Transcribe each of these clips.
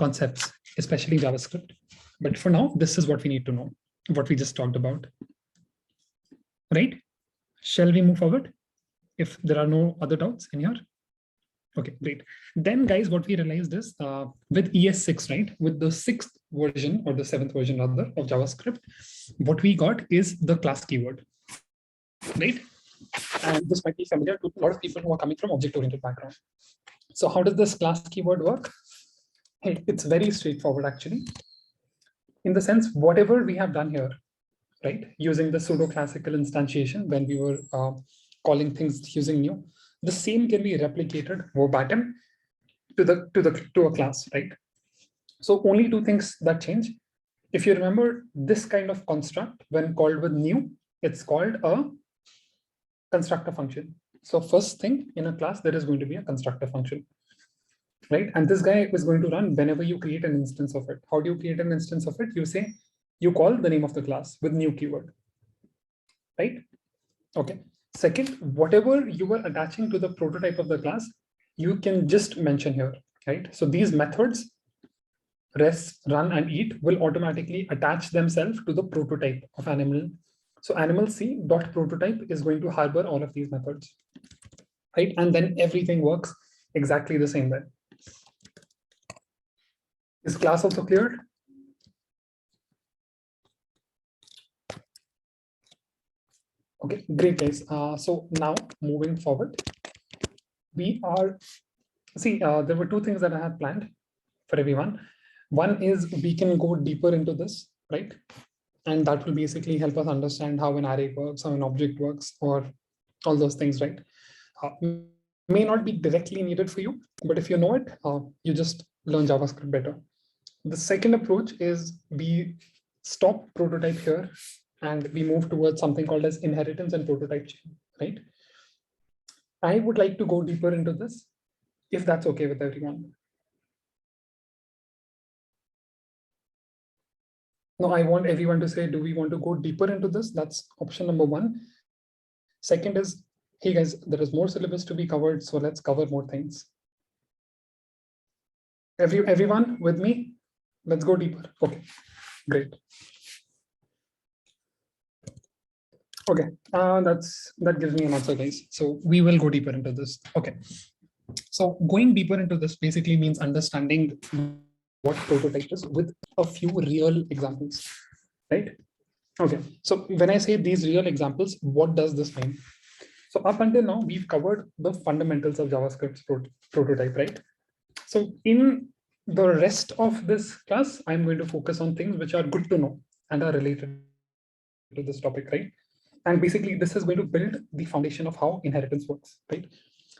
concepts, especially JavaScript. But for now, this is what we need to know, what we just talked about. Right? Shall we move forward? If there are no other doubts in here. Okay, great. Then guys, what we realized is with ES6, right, with the 6th version or the 7th version rather of JavaScript, what we got is the class keyword, right? And this might be familiar to a lot of people who are coming from object-oriented background. So how does this class keyword work? Hey, it's very straightforward actually. In the sense, whatever we have done here, right, using the pseudo-classical instantiation when we were calling things using new, the same can be replicated verbatim to a class, right? So only two things that change. If you remember this kind of construct, when called with new, it's called a constructor function. So first thing in a class, there is going to be a constructor function, right? And this guy is going to run whenever you create an instance of it. How do you create an instance of it? You say, you call the name of the class with new keyword, right? Okay. Second, whatever you were attaching to the prototype of the class, you can just mention here, right? So these methods, rest, run, and eat, will automatically attach themselves to the prototype of animal. So animal C dot prototype is going to harbor all of these methods, right? And then everything works exactly the same way. Is class also cleared? Okay, great guys. So now moving forward, we are, see, there were two things that I had planned for everyone. One is we can go deeper into this, right? And that will basically help us understand how an array works, how an object works, or all those things, right? May not be directly needed for you, but if you know it, you just learn JavaScript better. The second approach is we stop prototype here and we move towards something called as inheritance and prototype chain, right? I would like to go deeper into this, if that's okay with everyone. No, I want everyone to say, do we want to go deeper into this? That's option number one. Second is, hey guys, there is more syllabus to be covered, so let's cover more things. Everyone with me? Let's go deeper. Okay, great. Okay, that gives me an answer, guys. So we will go deeper into this. Okay, so going deeper into this basically means understanding what prototype is with a few real examples, right? Okay, so when I say these real examples, what does this mean? So up until now, we've covered the fundamentals of JavaScript's prototype, right? So in the rest of this class, I'm going to focus on things which are good to know and are related to this topic, right? And basically, this is going to build the foundation of how inheritance works, right?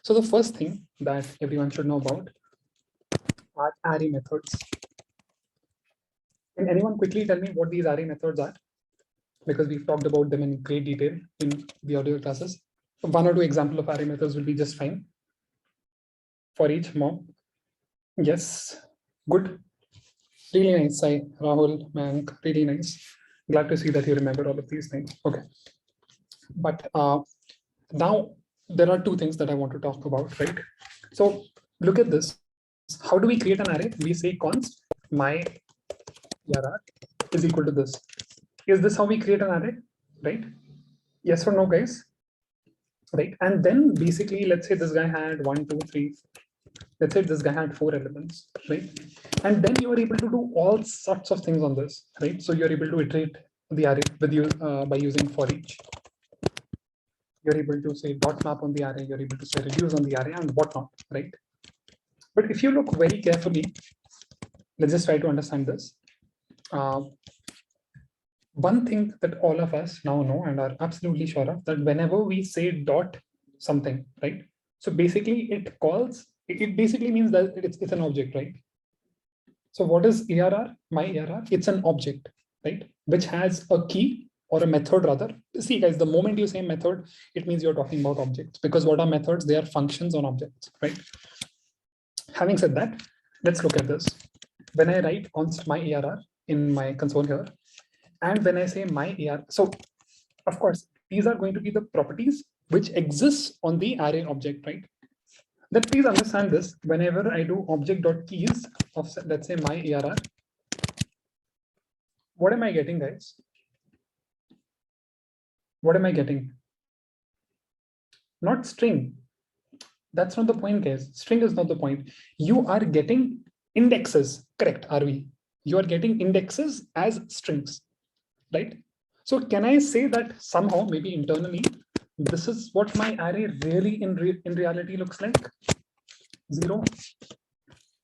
So the first thing that everyone should know about are array methods. Can anyone quickly tell me what these array methods are? Because we've talked about them in great detail in the earlier classes. One or two examples of array methods will be just fine. For each, mom. Yes, good. Really nice, Sai, Rahul, Mank, really nice. Glad to see that you remember all of these things. Okay. But now there are two things that I want to talk about, right? So look at this. How do we create an array? We say const my ARR is equal to this. Is this how we create an array, right? Yes or no, guys? Right. And then basically, let's say this guy had 1, 2, 3. Let's say this guy had 4 elements, right? And then you are able to do all sorts of things on this, right? So you're able to iterate the array with you by using for each. You're able to say dot map on the array. You're able to say reduce on the array and whatnot, right? But if you look very carefully, let's just try to understand this. One thing that all of us now know and are absolutely sure of, that whenever we say dot something, right? So basically it calls, it basically means that it's an object, right? So what is ARR? My ARR, it's an object, right? Which has a key or a method rather. See guys, the moment you say method, it means you're talking about objects, because what are methods? They are functions on objects, right? Having said that, let's look at this. When I write const my ARR in my console here, and when I say my ARR, so of course, these are going to be the properties which exist on the array object, right? Then please understand this. Whenever I do object.keys of, let's say, my ARR, what am I getting, guys? What am I getting? Not string. That's not the point, guys. String is not the point. You are getting indexes, correct, are we? You are getting indexes as strings, right? So can I say that somehow, maybe internally, this is what my array really in reality looks like? 0,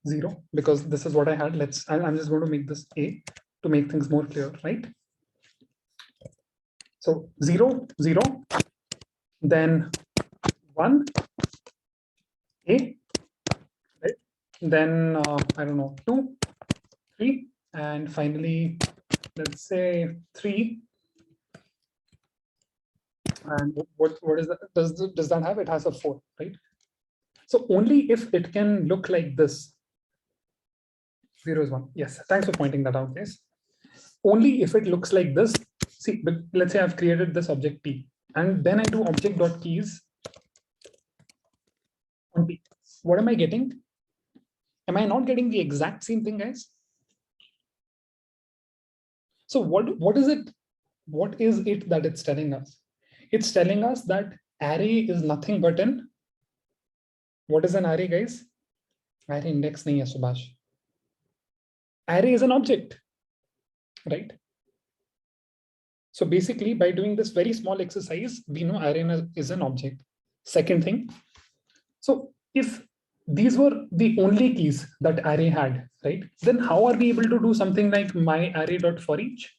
0, because this is what I had. I'm just going to make this A to make things more clear, right? So 0, 0, then 1, A, right? Then I don't know, 2, 3, and finally, let's say 3. And what is that? Does that have? It has a 4, right? So only if it can look like this. 0 is 1. Yes, thanks for pointing that out, guys. Only if it looks like this. See, but let's say I've created this object T, and then I do object.keys on T. What am I getting? Am I not getting the exact same thing, guys? So what is it? What is it that it's telling us? It's telling us that array is nothing but an, what is an array, guys? Array index nahi hai, Subhash. Array is an object, right? So basically, by doing this very small exercise, we know array is an object. Second thing, so if these were the only keys that array had, right? Then how are we able to do something like my array.forEach?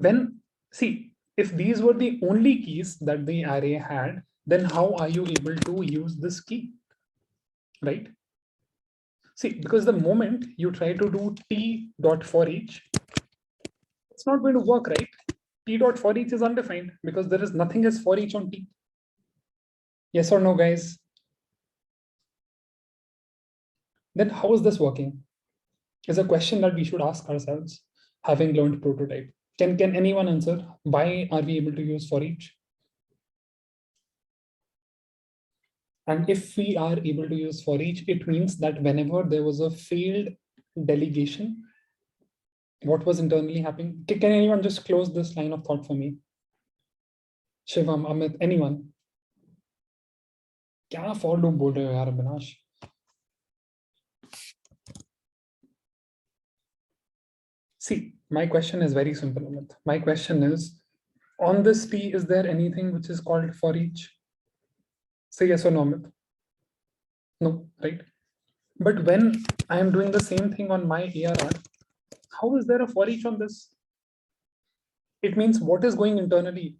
When, see, if these were the only keys that the array had, then how are you able to use this key, right? See, because the moment you try to do t.forEach, it's not going to work, right? T.forEach is undefined because there is nothing as for each on T. Yes or no, guys? Then how is this working? Is a question that we should ask ourselves, having learned prototype. Can anyone answer? Why are we able to use for each? And if we are able to use for each, it means that whenever there was a failed delegation, what was internally happening? Can anyone just close this line of thought for me? Shivam, Amit, anyone? क्या for loop बोल रहे हो यार Avinash? See, my question is very simple, Amit. My question is, on this T, is there anything which is called for each? Say yes or no, Amit. No, right? But when I am doing the same thing on my ARR, how is there a for each on this? It means what is going internally.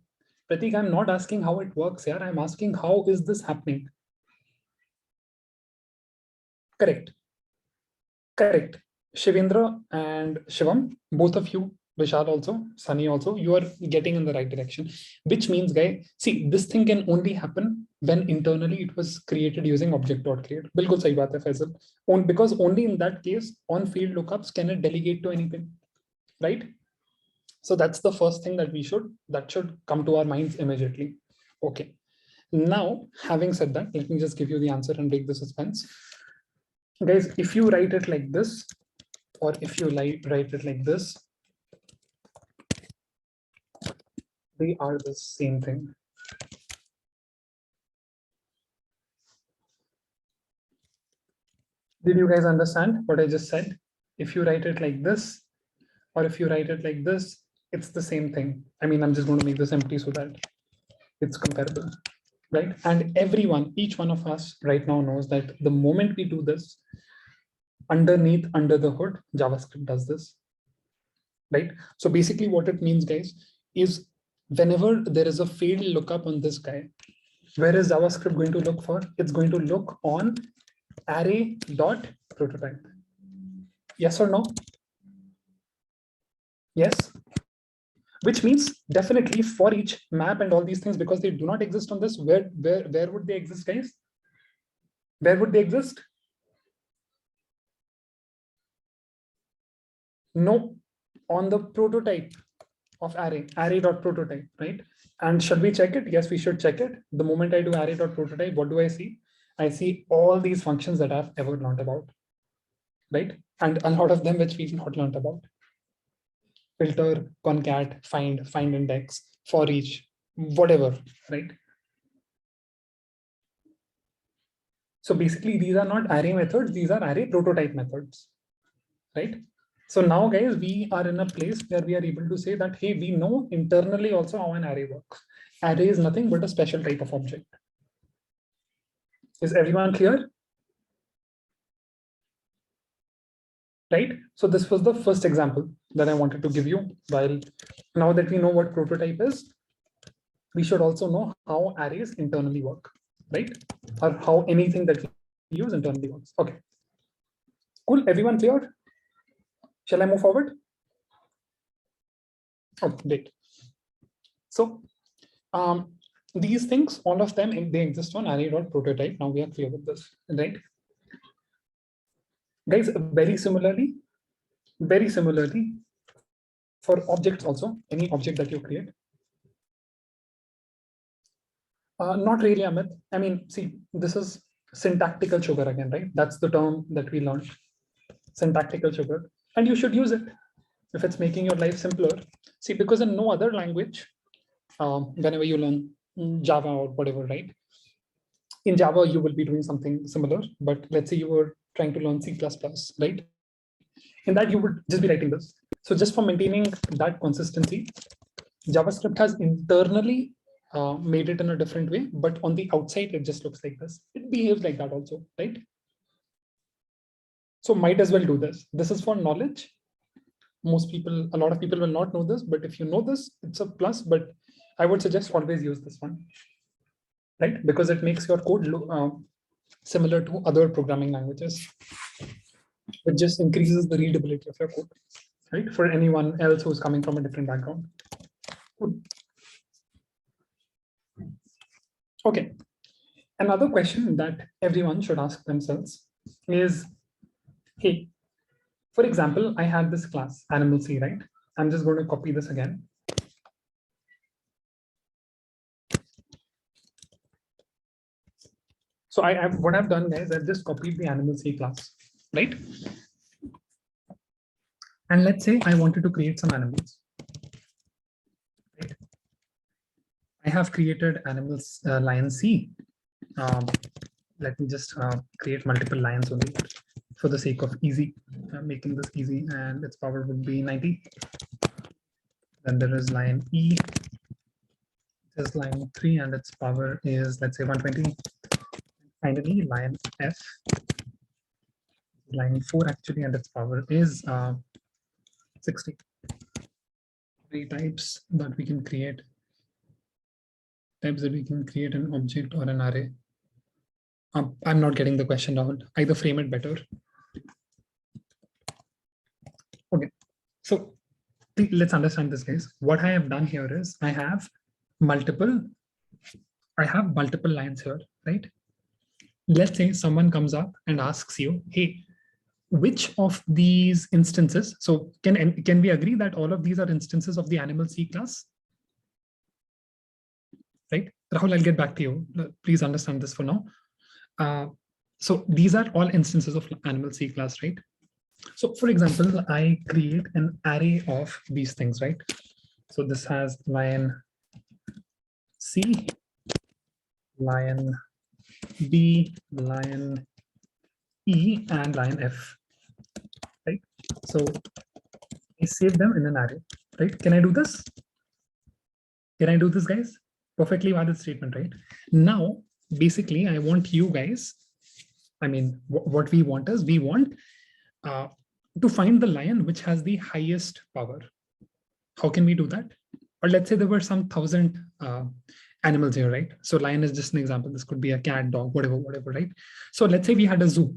Pratik, I'm not asking how it works here. I'm asking how is this happening? Correct. Correct. Shivendra and Shivam, both of you, Vishal also, Sunny also, you are getting in the right direction. Which means, guys, see, this thing can only happen when internally it was created using object.create. Bilkul sahi baat hai, Faisal. Because only in that case, on field lookups can it delegate to anything, right? So that's the first thing that should come to our minds immediately. Okay. Now, having said that, let me just give you the answer and break the suspense. Guys, if you write it like this, or if you write it like this, they are the same thing. Did you guys understand what I just said? If you write it like this, or if you write it like this, it's the same thing. I mean, I'm just going to make this empty so that it's comparable, right? And everyone, each one of us right now knows that the moment we do this, underneath, under the hood, JavaScript does this, right? So basically what it means, guys, is whenever there is a failed lookup on this guy, where is JavaScript going to look for? It's going to look on array.prototype. Yes or no? Yes. Which means definitely for each map and all these things, because they do not exist on this, where would they exist, guys? Where would they exist? No, on the prototype. of array.prototype, right? And should we check it? Yes, we should check it. The moment I do array.prototype, what do I see? I see all these functions that I've ever learned about, right? And a lot of them which we've not learned about. Filter, concat, find index, for each, whatever, right? So basically, these are not array methods, these are array prototype methods, right? So now, guys, we are in a place where we are able to say that, hey, we know internally also how an array works. Array is nothing but a special type of object. Is everyone clear? Right? So this was the first example that I wanted to give you. While now that we know what prototype is, we should also know how arrays internally work, right? Or how anything that we use internally works. Okay. Cool. Everyone clear? Shall I move forward? Oh, great. So these things, all of them, they exist on array.prototype. Now we are clear with this, right? Guys, very similarly, for objects also, any object that you create. Not really, Amit. I mean, see, this is syntactical sugar again, right? That's the term that we learned, syntactical sugar. And you should use it if it's making your life simpler. See, because in no other language, whenever you learn Java or whatever, right? In Java, you will be doing something similar, but let's say you were trying to learn C++, right? In that, you would just be writing this. So just for maintaining that consistency, JavaScript has internally made it in a different way, but on the outside, it just looks like this. It behaves like that also, right? So might as well do this. This is for knowledge. Most people, a lot of people will not know this, but if you know this, it's a plus, but I would suggest always use this one, right? Because it makes your code look similar to other programming languages. It just increases the readability of your code, right? For anyone else who's coming from a different background. Good. Okay. Another question that everyone should ask themselves is, hey, for example, I had this class, animal C, right? I'm just going to copy this again. So what I've done, guys, I've just copied the animal C class, right? And let's say I wanted to create some animals. Right? I have created animals lion C. Let me just create multiple lions only for the sake of easy. I'm making this easy, and its power would be 90. Then there is lion E. There's lion 3, and its power is, let's say, 120. Finally, lion F. Lion 4 actually, and its power is 60. 3 types that we can create. Types that we can create an object or an array. I'm not getting the question out. Either frame it better. Okay, so let's understand this, guys. What I have done here is I have multiple lines here, right? Let's say someone comes up and asks you, hey, which of these instances, so can we agree that all of these are instances of the animal C class? Right? Rahul, I'll get back to you. Please understand this for now. So these are all instances of animal C class, right? So for example, I create an array of these things, right? So this has lion C, lion B, lion E, and lion F, right? So I save them in an array, right? Can I do this? Can I do this, guys? Perfectly valid statement, right? Now, basically, I want you guys, I mean, what we want is we want to find the lion which has the highest power. How can we do that? Or let's say there were some 1,000 animals here, right? So lion is just an example. This could be a cat, dog, whatever, right? So let's say we had a zoo.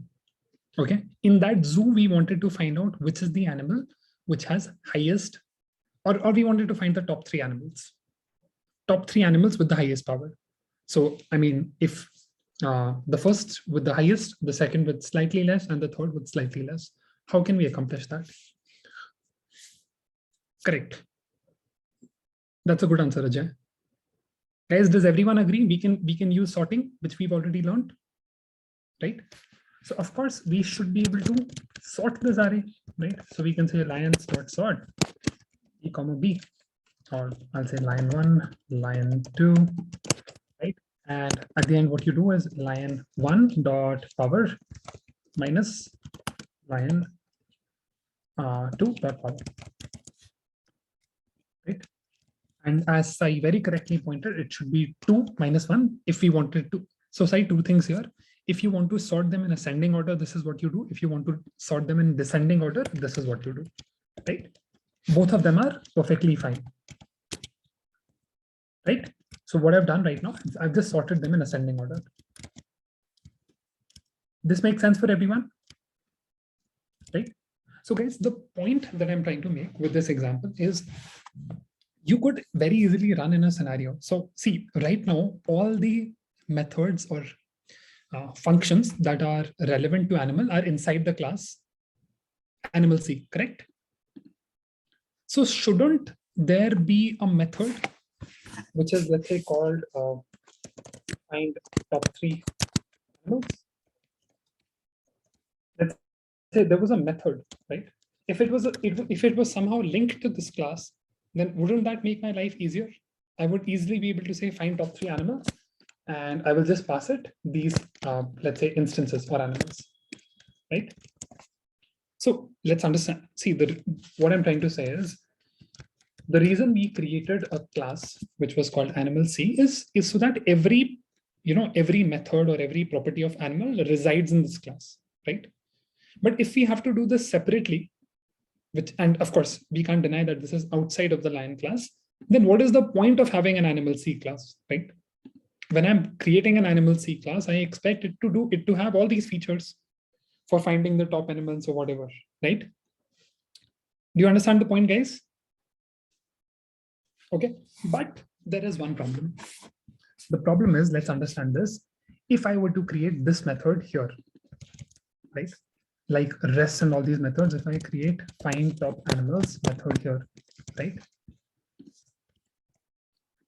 Okay. In that zoo, we wanted to find out which is the animal which has highest, or we wanted to find the top 3 animals. Top 3 animals with the highest power. So, I mean, if the first with the highest, the second with slightly less, and the third with slightly less, how can we accomplish that? Correct. That's a good answer, Ajay. Guys, does everyone agree we can use sorting, which we've already learned, right? So of course we should be able to sort this array, right? So we can say lions dot sort a comma b, or I'll say lion 1, lion 2, right? And at the end, what you do is lion 1 dot power minus lion 2 dot power, right? And as I very correctly pointed, it should be 2 minus 1 if we wanted to. So say two things here. If you want to sort them in ascending order, this is what you do. If you want to sort them in descending order, this is what you do, right? Both of them are perfectly fine, right? So what I've done right now, I've just sorted them in ascending order. This makes sense for everyone, right? So guys, the point that I'm trying to make with this example is you could very easily run in a scenario. So see, right now, all the methods or functions that are relevant to animal are inside the class animal C, correct? So shouldn't there be a method which is, let's say, called find top 3 animals? Let's say there was a method, right? If it was somehow linked to this class, then wouldn't that make my life easier? I would easily be able to say find top 3 animals, and I will just pass it these, let's say, instances or animals, right? So let's understand. See, what I'm trying to say is the reason we created a class which was called animal C is so that every method or every property of animal resides in this class, right? But if we have to do this separately, and of course we can't deny that this is outside of the lion class, then what is the point of having an animal C class, right? When I'm creating an animal C class, I expect it to have all these features for finding the top animals or whatever, right? Do you understand the point, guys? Okay, but there is one problem. The problem is, let's understand this. If I were to create this method here, right? Like rest and all these methods, if I create find top animals method here, right?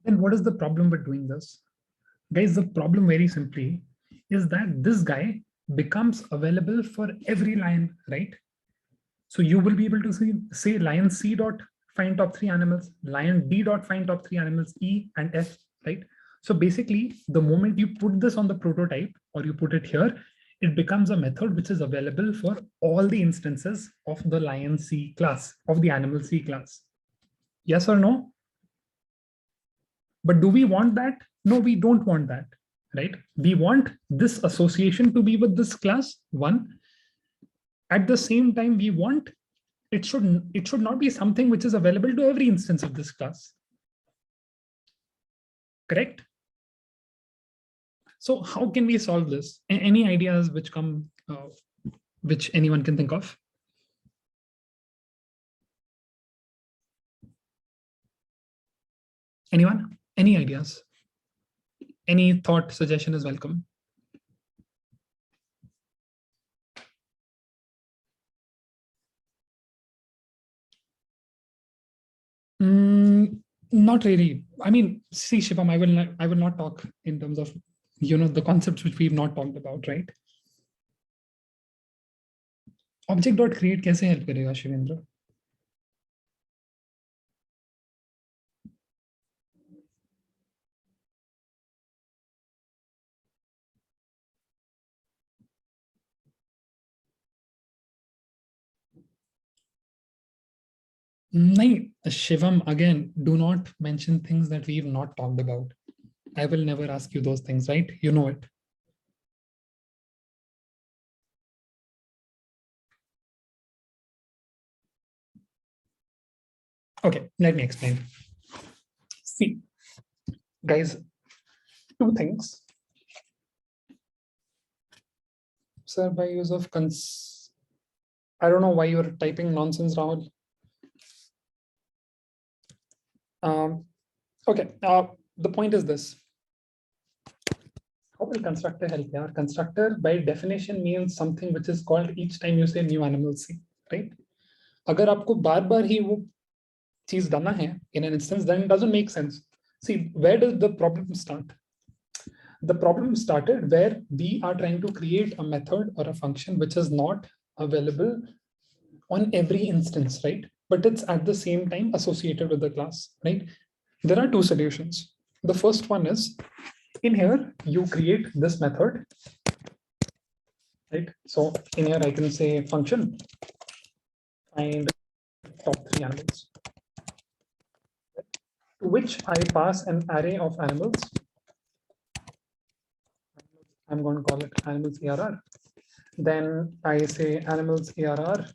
Then what is the problem with doing this? Guys, the problem very simply is that this guy becomes available for every lion, right? So you will be able to say lion C dot find top 3 animals, lion D dot find top 3 animals, E and F, right? So basically, the moment you put this on the prototype or you put it here, it becomes a method which is available for all the instances of the lion C class, of the animal C class. Yes or no? But do we want that? No, we don't want that, right? We want this association to be with this class, one. At the same time, we want it should not be something which is available to every instance of this class. Correct? So how can we solve this? Any ideas which come, which anyone can think of? Anyone? Any ideas? Any thought, suggestion is welcome. Not really. I mean, see, Shivam, I will not talk in terms of the concepts which we've not talked about, right? Object.create कैसे help करेगा Shivendra? Nahin, Shivam, again, do not mention things that we've not talked about. I will never ask you those things, right? You know it. Okay, let me explain. See, guys, two things. Sir, by use of I don't know why you're typing nonsense, Rahul. Okay, the point is this. How will constructor help here? Constructor by definition means something which is called each time you say new animal C, right? अगर आपको बार बार ही वो cheez dana hai in an instance, then it doesn't make sense. See, where does the problem start? The problem started where we are trying to create a method or a function which is not available on every instance, right? But it's at the same time associated with the class, right? There are two solutions. The first one is, in here, you create this method, right? So in here, I can say function find top 3 animals, to which I pass an array of animals. I'm going to call it animals ARR. Then I say animals ARR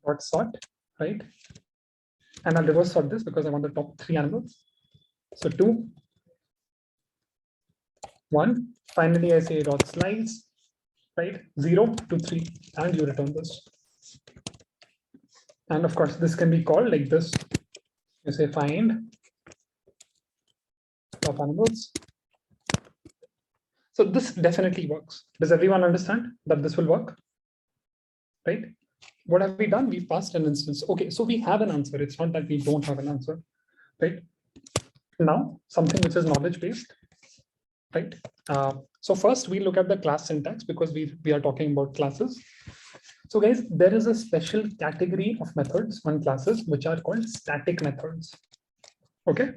dot sort, right? And I'll reverse sort this because I want the top 3 animals. So 2, 1. Finally, I say dot slice, right? 0 to 3, and you return this. And of course, this can be called like this. You say find top animals. So this definitely works. Does everyone understand that this will work? Right? What have we done? We've passed an instance. Okay, so we have an answer. It's not that we don't have an answer, right? Now, something which is knowledge-based, right? So first we look at the class syntax because we are talking about classes. So guys, there is a special category of methods on classes which are called static methods. Okay.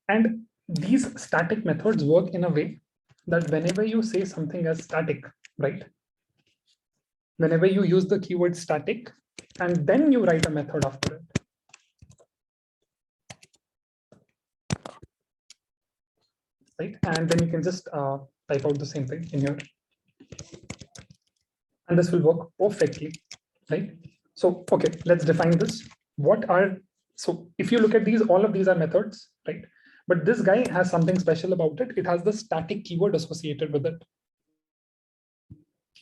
And these static methods work in a way that whenever you say something as static, right? Whenever you use the keyword static and then you write a method after it, right? And then you can just type out the same thing in here. And this will work perfectly, right? So, okay, let's define this. So if you look at these, all of these are methods, right? But this guy has something special about it. It has the static keyword associated with it,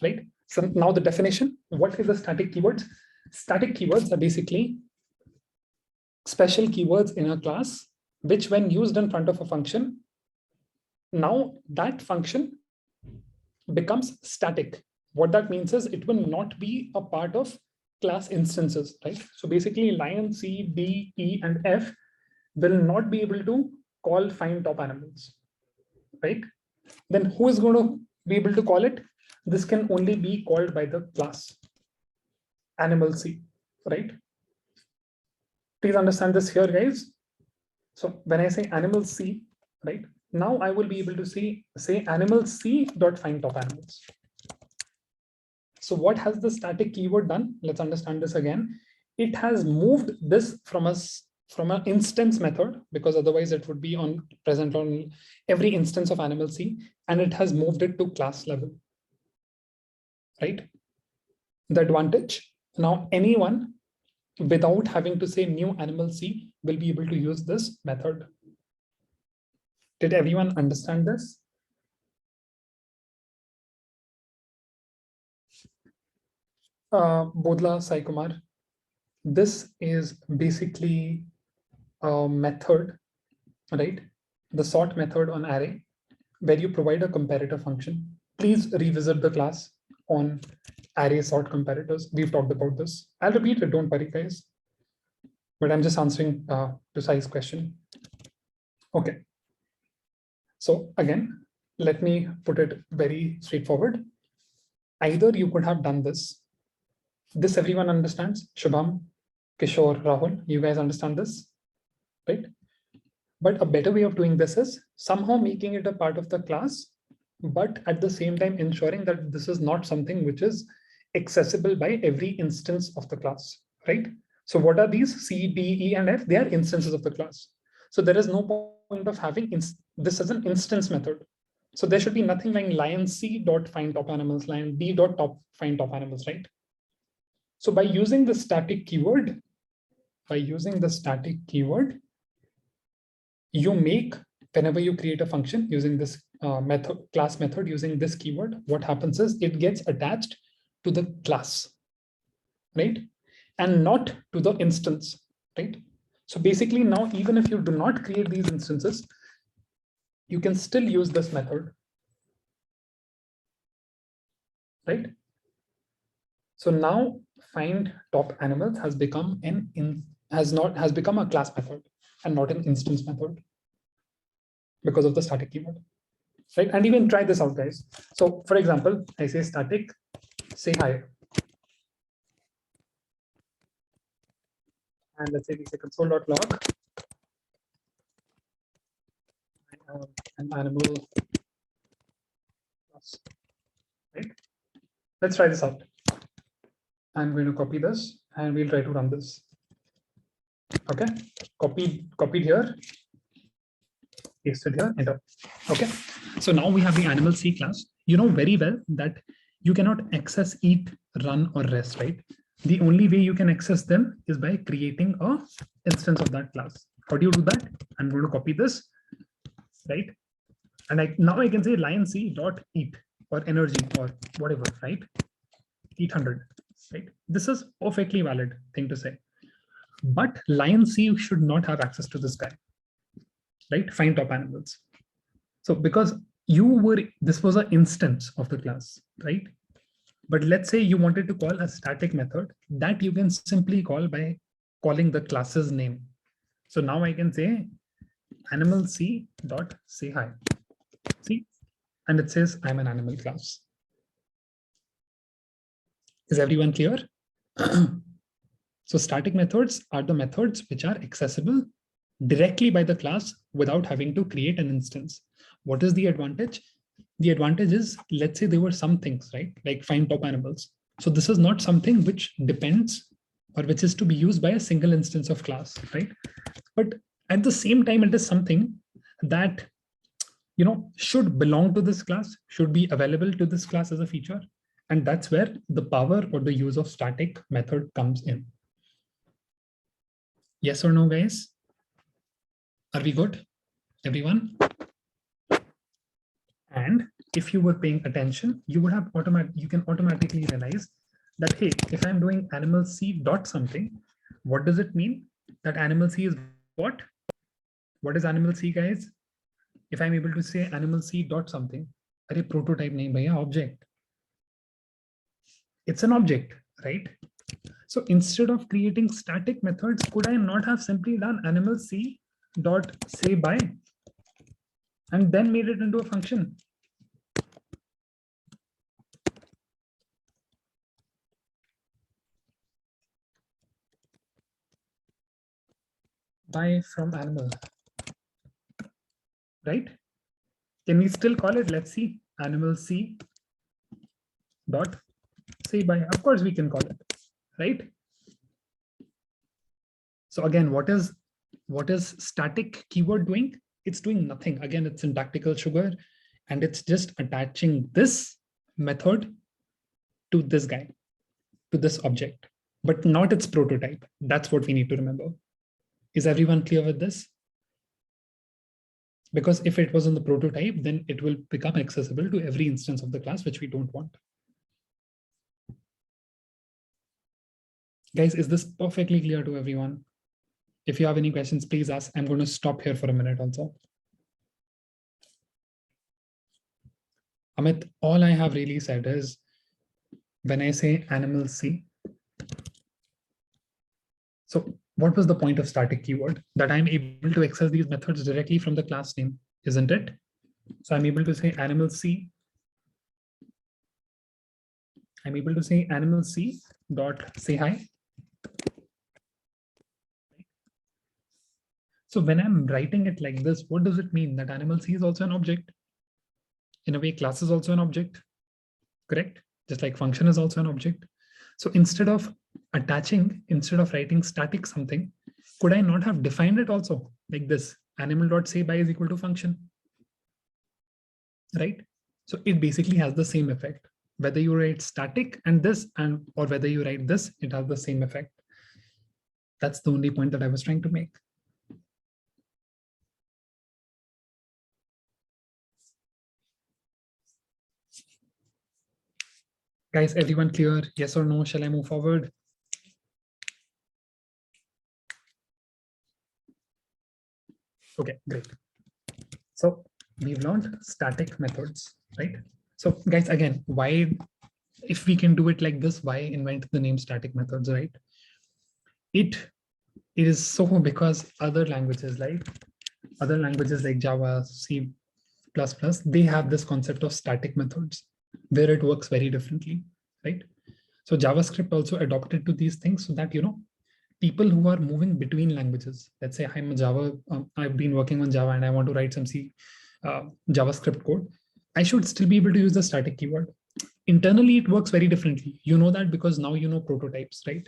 right? So now the definition, what is the static keywords? Static keywords are basically special keywords in a class, which when used in front of a function, now that function becomes static. What that means is it will not be a part of class instances, right? So basically lion, C, D, E, and F will not be able to call find top animals, right? Then who is going to be able to call it? This can only be called by the class animal C, right? Please understand this here, guys. So when I say animal C, right, now I will be able to say animal C dot find top animals. So what has the static keyword done? Let's understand this again. It has moved this from an instance method, because otherwise it would be present on every instance of animal C, and it has moved it to class level, right? The advantage, now anyone without having to say new animal C will be able to use this method. Did everyone understand this? Bodla Sai Kumar, this is basically a method, right? The sort method on array, where you provide a comparator function. Please revisit the class on array sort comparators. We've talked about this. I'll repeat it, don't worry, guys. But I'm just answering to Sai's question. Okay. So again, let me put it very straightforward. Either you could have done this. This everyone understands. Shubham, Kishore, Rahul, you guys understand this, right? But a better way of doing this is somehow making it a part of the class, but at the same time ensuring that this is not something which is accessible by every instance of the class, right? So what are these? C, D, E, and F? They are instances of the class. So there is no point of having this as an instance method. So there should be nothing like lion C dot find top animals, lion D dot find top animals, right? So by using the static keyword, you make, whenever you create a function using this class method using this keyword, what happens is it gets attached to the class, right? And not to the instance, right? So basically now, even if you do not create these instances, you can still use this method, right? So now find top animals has become has become a class method and not an instance method because of the static keyword, right? And even try this out, guys. So for example, I say static, say hi, and let's say we say console.log an animal class, right? Let's try this out. I'm going to copy this and we'll try to run this. Okay, copied here, pasted here, enter. Okay, so now we have the animal C class. You know very well that you cannot access eat, run, or rest, right? The only way you can access them is by creating a instance of that class. How do you do that? I'm going to copy this, right? And now I can say lion C dot eat or energy or whatever, right? Eat 100, right? This is perfectly valid thing to say. But lion C should not have access to this guy, right? Find top animals. So because this was an instance of the class, right? But let's say you wanted to call a static method that you can simply call by calling the class's name. So now I can say animal C dot say hi. See, and it says I'm an animal class. Is everyone clear? So static methods are the methods which are accessible directly by the class without having to create an instance. What is the advantage? The advantage is, let's say there were some things, right? Like find top animals. So this is not something which depends or which is to be used by a single instance of class, right? But at the same time, it is something that, you know, should belong to this class, should be available to this class as a feature. And that's where the power or the use of static method comes in. Yes or no, guys? Are we good, everyone? And if you were paying attention, you would have you can automatically realize that, hey, if I'm doing animal C dot something, what does it mean? That animal C is what? What is animal C, guys? If I'm able to say animal C dot something, a prototype name by an object. It's an object, right? So instead of creating static methods, could I not have simply done animal C dot say by and then made it into a function? By from animal, right? Can we still call it, let's see, animal C dot say by? Of course we can call it, right? So again, what is static keyword doing? It's doing nothing. Again, it's syntactical sugar, and it's just attaching this method to this guy, to this object, but not its prototype. That's what we need to remember. Is everyone clear with this? Because if it was in the prototype, then it will become accessible to every instance of the class, which we don't want. Guys, is this perfectly clear to everyone? If you have any questions, please ask. I'm going to stop here for a minute also. Amit, all I have really said is when I say animal C. So what was the point of static keyword? That I'm able to access these methods directly from the class name, isn't it? So I'm able to say animal C. I'm able to say animal C dot say hi. So when I'm writing it like this, what does it mean? That animal C is also an object. In a way, class is also an object, correct? Just like function is also an object. So instead of writing static something, could I not have defined it also like this? Animal.sayBy is equal to function, right? So it basically has the same effect. Whether you write static and this, or whether you write this, it has the same effect. That's the only point that I was trying to make. Guys, everyone clear? Yes or no? Shall I move forward? Okay, great. So we've learned static methods, right? So guys, again, why if we can do it like this, why invent the name static methods, right? It is so because other languages like Java, C++, they have this concept of static methods where it works very differently, right? So JavaScript also adopted to these things so that, people who are moving between languages, let's say I'm a Java, I've been working on Java and I want to write some JavaScript code, I should still be able to use the static keyword. Internally, it works very differently. You know that because now you know prototypes, right?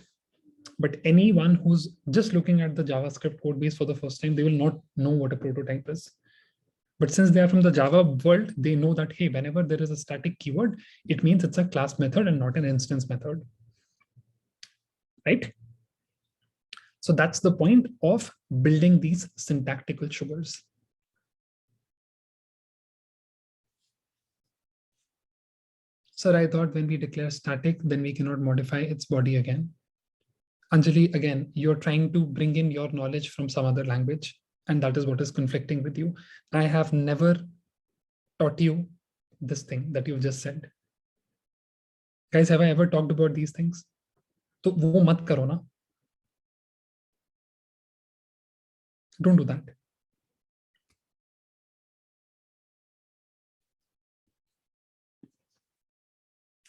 But anyone who's just looking at the JavaScript code base for the first time, they will not know what a prototype is. But since they are from the Java world, they know that, hey, whenever there is a static keyword, it means it's a class method and not an instance method, right? So that's the point of building these syntactical sugars. Sir, I thought when we declare static, then we cannot modify its body again. Anjali, again, you're trying to bring in your knowledge from some other language, and that is what is conflicting with you. I have never taught you this thing that you've just said. Guys, have I ever talked about these things? तो वो मत करो ना. Don't do that.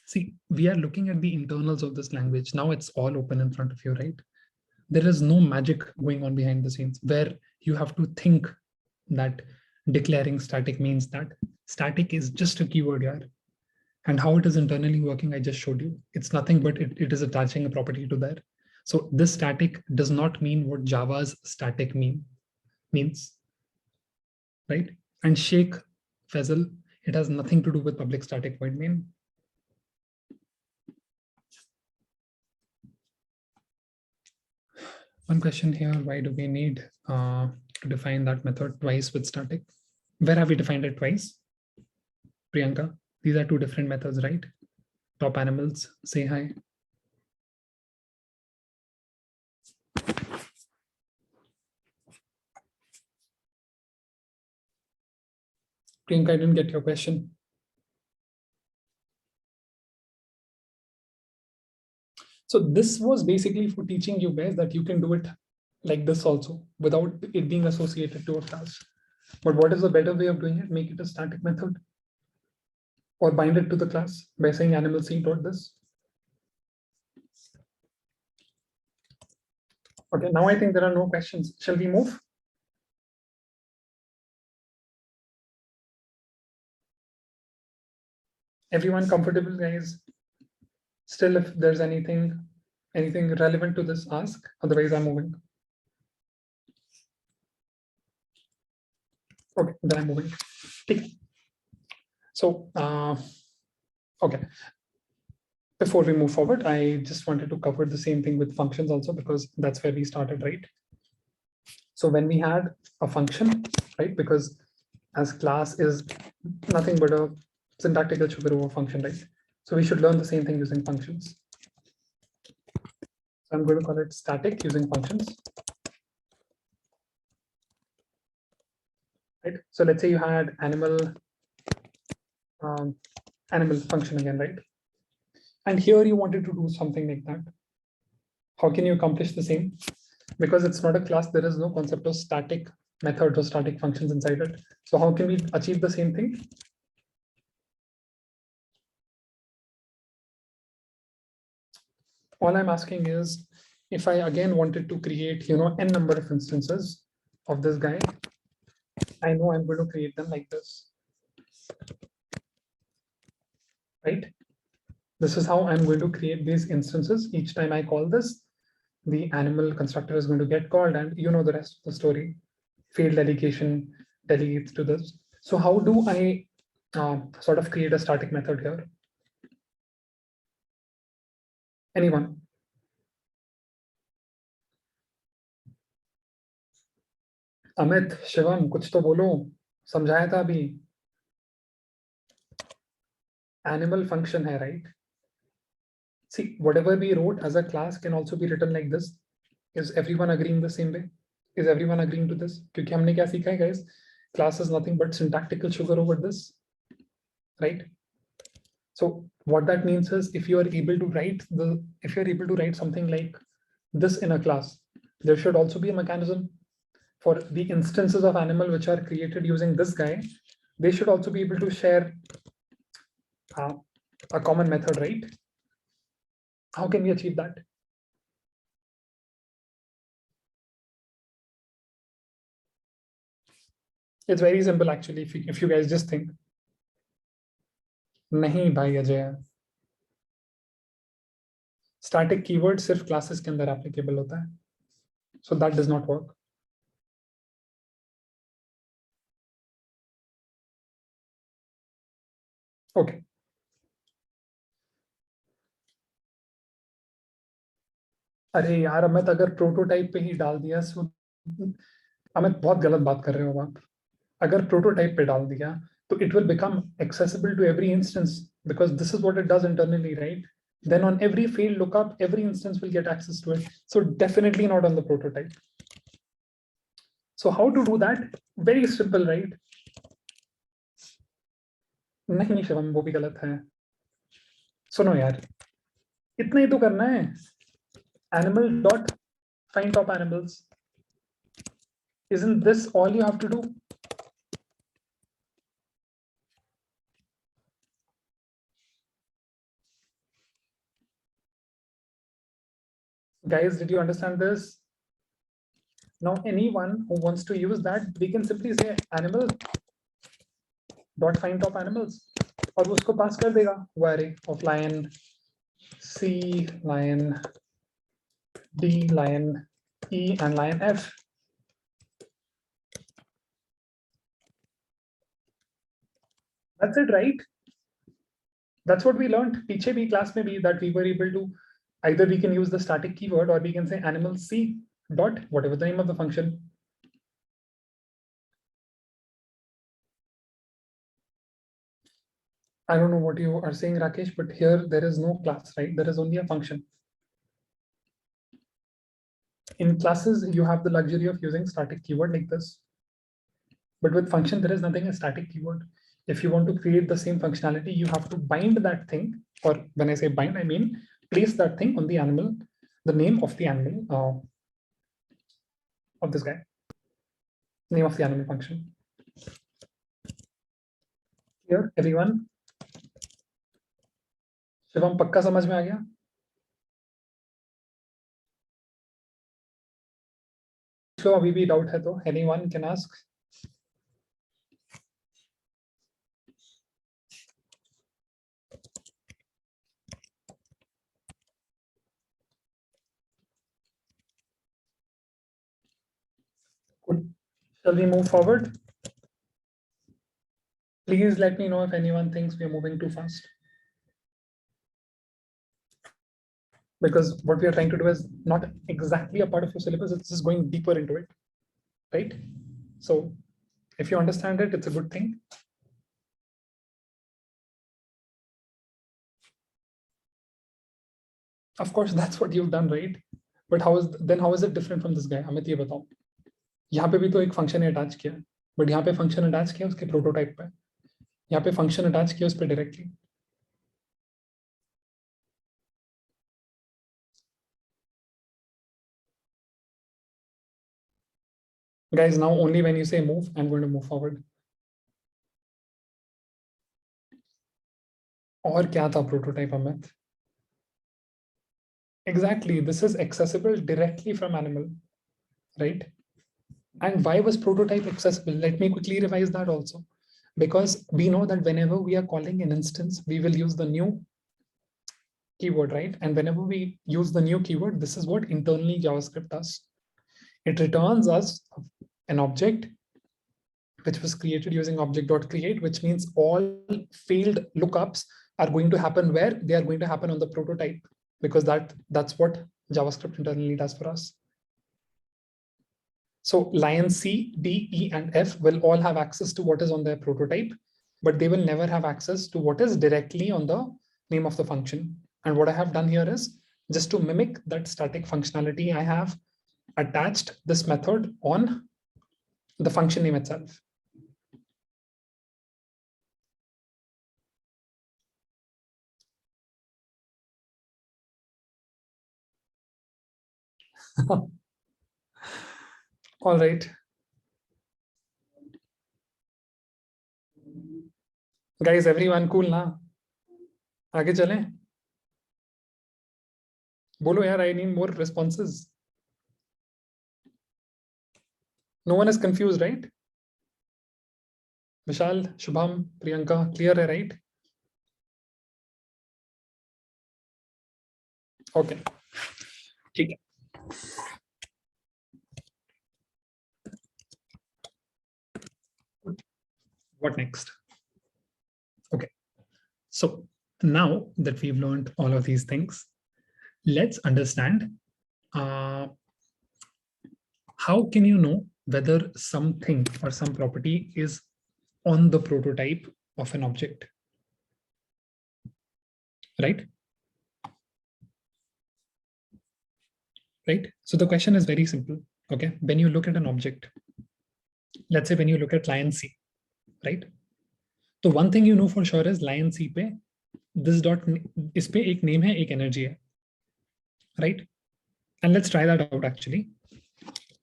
See, we are looking at the internals of this language. Now it's all open in front of you, right? There is no magic going on behind the scenes where you have to think that declaring static means that static is just a keyword here. And how it is internally working, I just showed you. It's nothing but it is attaching a property to there. So this static does not mean what Java's static means, right? And Sheikh Faisal, it has nothing to do with public static void main. One question here, why do we need to define that method twice with static? Where have we defined it twice? Priyanka, these are two different methods, right? Top animals, say hi. Priyanka, I didn't get your question. So this was basically for teaching you guys that you can do it like this also without it being associated to a class. But what is the better way of doing it? Make it a static method or bind it to the class by saying animal c.this. Okay, now I think there are no questions. Shall we move? Everyone comfortable, guys? Still, if there's anything relevant to this, ask. Otherwise, I'm moving. Okay, then I'm moving. So, okay. Before we move forward, I just wanted to cover the same thing with functions also, because that's where we started, right? So when we had a function, right, because as class is nothing but a syntactical sugar over function, right? So we should learn the same thing using functions. So I'm going to call it static using functions. Right. So let's say you had animal function again, right? And here you wanted to do something like that. How can you accomplish the same? Because it's not a class, there is no concept of static methods or static functions inside it. So how can we achieve the same thing? All I'm asking is, if I again wanted to create, n number of instances of this guy, I know I'm going to create them like this, right? This is how I'm going to create these instances. Each time I call this, the animal constructor is going to get called, and you know the rest of the story. Field delegation delegates to this. So how do I sort of create a static method here? Anyone? Amit, Shivam, कुछ तो बोलो, समझाया था अभी. Animal function है, right? See, whatever we wrote as a class can also be written like this. Is everyone agreeing the same way? Is everyone agreeing to this? क्योंकि हमने क्या सीखा है, guys? Class is nothing but syntactical sugar over this, right? So what that means is if you're able to write something like this in a class, there should also be a mechanism for the instances of animal which are created using this guy. They should also be able to share a common method, right? How can we achieve that? It's very simple actually, if you guys just think. नहीं भाई Ajay, static keyword सिर्फ classes के अंदर applicable होता है, so that does not work. Okay, अरे यार अमित, अगर प्रोटोटाइप पे ही डाल दिया अमित बहुत गलत बात कर रहे हो आप. अगर प्रोटोटाइप पे डाल दिया तो it will become accessible to every instance because this is what it does internally, right? Then on every field lookup, every instance will get access to it. So definitely not on the prototype. So how to do that? Very simple, right? नहीं शिवम, वो भी गलत है. सुनो यार, इतना ही तो करना है. Animal dot find top animals. Isn't this all you have to do? Guys, did you understand this? Now anyone who wants to use that, we can simply say animal dot find top animals और उसको पास कर देगा वो array of lion C, lion D, lion E and lion F. That's it, right? That's what we learned पीछे भी class में भी, that we were able to either we can use the static keyword or we can say animal C dot whatever the name of the function. I don't know what you are saying, Rakesh, but here there is no class, right? There is only a function. In classes, you have the luxury of using static keyword like this. But with function, there is nothing a static keyword. If you want to create the same functionality, you have to bind that thing, or when I say bind, I mean place that thing on the animal, the name of the animal of this guy, name of the animal function. Here, everyone? Shivam पक्का समझ में आ गया? तो अभी भी doubt है तो anyone can ask. Good. Shall we move forward? Please let me know if anyone thinks we're moving too fast. Because what we are trying to do is not exactly a part of your syllabus, it's just going deeper into it, right? So if you understand it, it's a good thing. Of course, that's what you've done, right? But how is it different from this guy? Amit ये बताओ. यहाँ पे भी तो एक function attach किया, but यहाँ पे फंक्शन अटैच किया उसके प्रोटोटाइप पे, यहाँ पे फंक्शन अटैच किया उस पे directly. Guys, now only when you say move, I'm going to move forward. और क्या था prototype Amit? Exactly, this is accessible directly from animal, right? And why was prototype accessible? Let me quickly revise that also. Because we know that whenever we are calling an instance, we will use the new keyword, right? And whenever we use the new keyword, this is what internally JavaScript does. It returns us an object which was created using object.create, which means all failed lookups are going to happen where? They are going to happen on the prototype, because that's what JavaScript internally does for us. So lion C, D, E, and F will all have access to what is on their prototype, but they will never have access to what is directly on the name of the function. And what I have done here is just to mimic that static functionality, I have attached this method on the function name itself. All right. Guys, everyone cool ना? आगे चलें? बोलो यार, I need more responses. No one is confused, right? Vishal, Shubham, Priyanka, clear hai, right? Okay. ठीक है. What next? Okay. So now that we've learned all of these things, let's understand how can you know whether something or some property is on the prototype of an object, right? Right. So the question is very simple. Okay. When you look at an object, let's say when you look at lion C, right? So one thing you know for sure is lion C पे this dot इस पे एक name है, एक energy है, right? And let's try that out actually.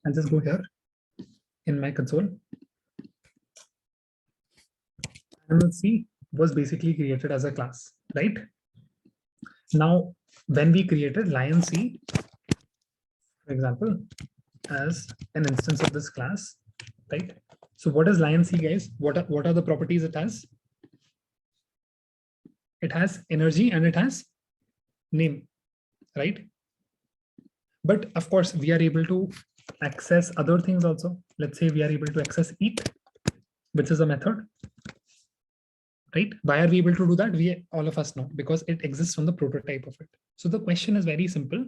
I'll just go here in my console. Animal C was basically created as a class, right? Now, when we created lion C, for example, as an instance of this class, right? So what is lion C, guys? What are the properties it has? It has energy and it has name, right? But of course, we are able to access other things also. Let's say we are able to access eat, which is a method, right? Why are we able to do that? We all of us know, because it exists on the prototype of it. So the question is very simple.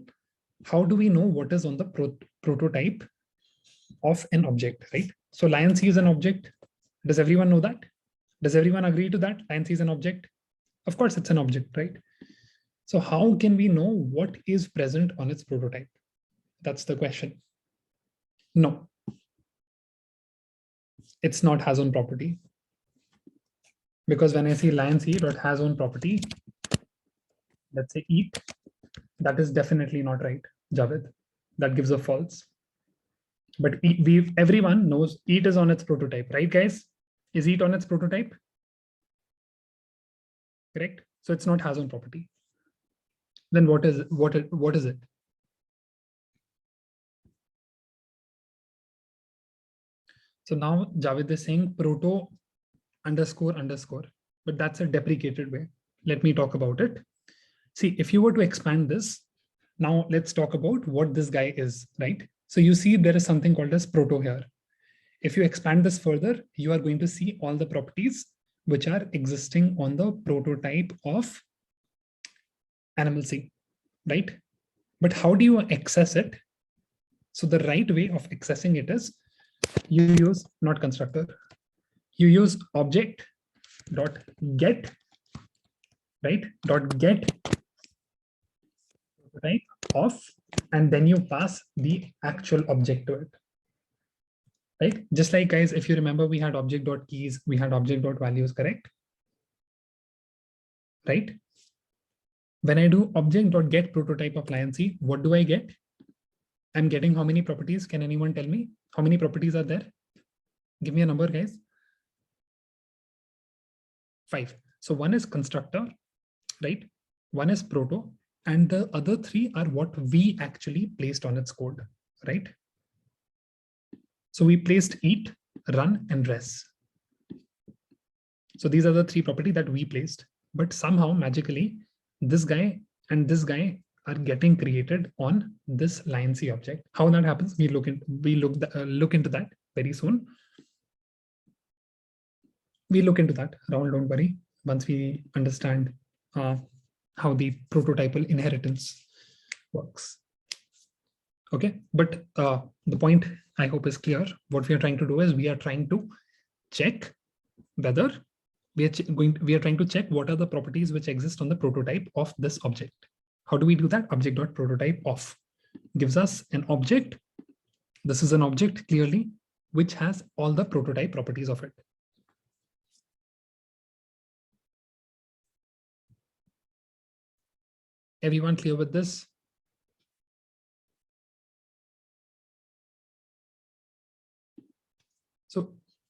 How do we know what is on the prototype of an object, right? So lion C is an object. Does everyone know that? Does everyone agree to that? Lion C is an object. Of course, it's an object, right? So how can we know what is present on its prototype? That's the question. No, it's not has own property. Because when I see lion C dot has own property, let's say eat, that is definitely not right, Javed. That gives a false. But everyone knows eat is on its prototype, right, guys? Is eat on its prototype? Correct. So it's not has own property. Then what is it? So now Javed is saying proto underscore underscore, but that's a deprecated way. Let me talk about it. See, if you were to expand this, now let's talk about what this guy is, right? So you see there is something called as proto here. If you expand this further, you are going to see all the properties which are existing on the prototype of animal C, right? But how do you access it? So the right way of accessing it is you use not constructor, you use object dot get, right? Dot get prototype of, and then you pass the actual object to it, right? Just like, guys, if you remember, we had object dot keys, we had object dot values, correct? Right? When I do object dot get prototype of lion C, what do I get? I'm getting how many properties? Can anyone tell me how many properties are there? Give me a number, guys. 5. So one is constructor, right? One is proto, and the other 3 are what we actually placed on its code, right? So we placed eat, run, and rest. So these are the 3 properties that we placed, but somehow magically this guy and this guy are getting created on this lion C object. How that happens, we look into that very soon. We look into that, Rahul, don't worry, once we understand how the prototypal inheritance works. Okay, but the point I hope is clear. What we are trying to do is we are trying to check whether we are trying to check what are the properties which exist on the prototype of this object. How do we do that? Object.prototype of gives us an object. This is an object clearly, which has all the prototype properties of it. Everyone clear with this?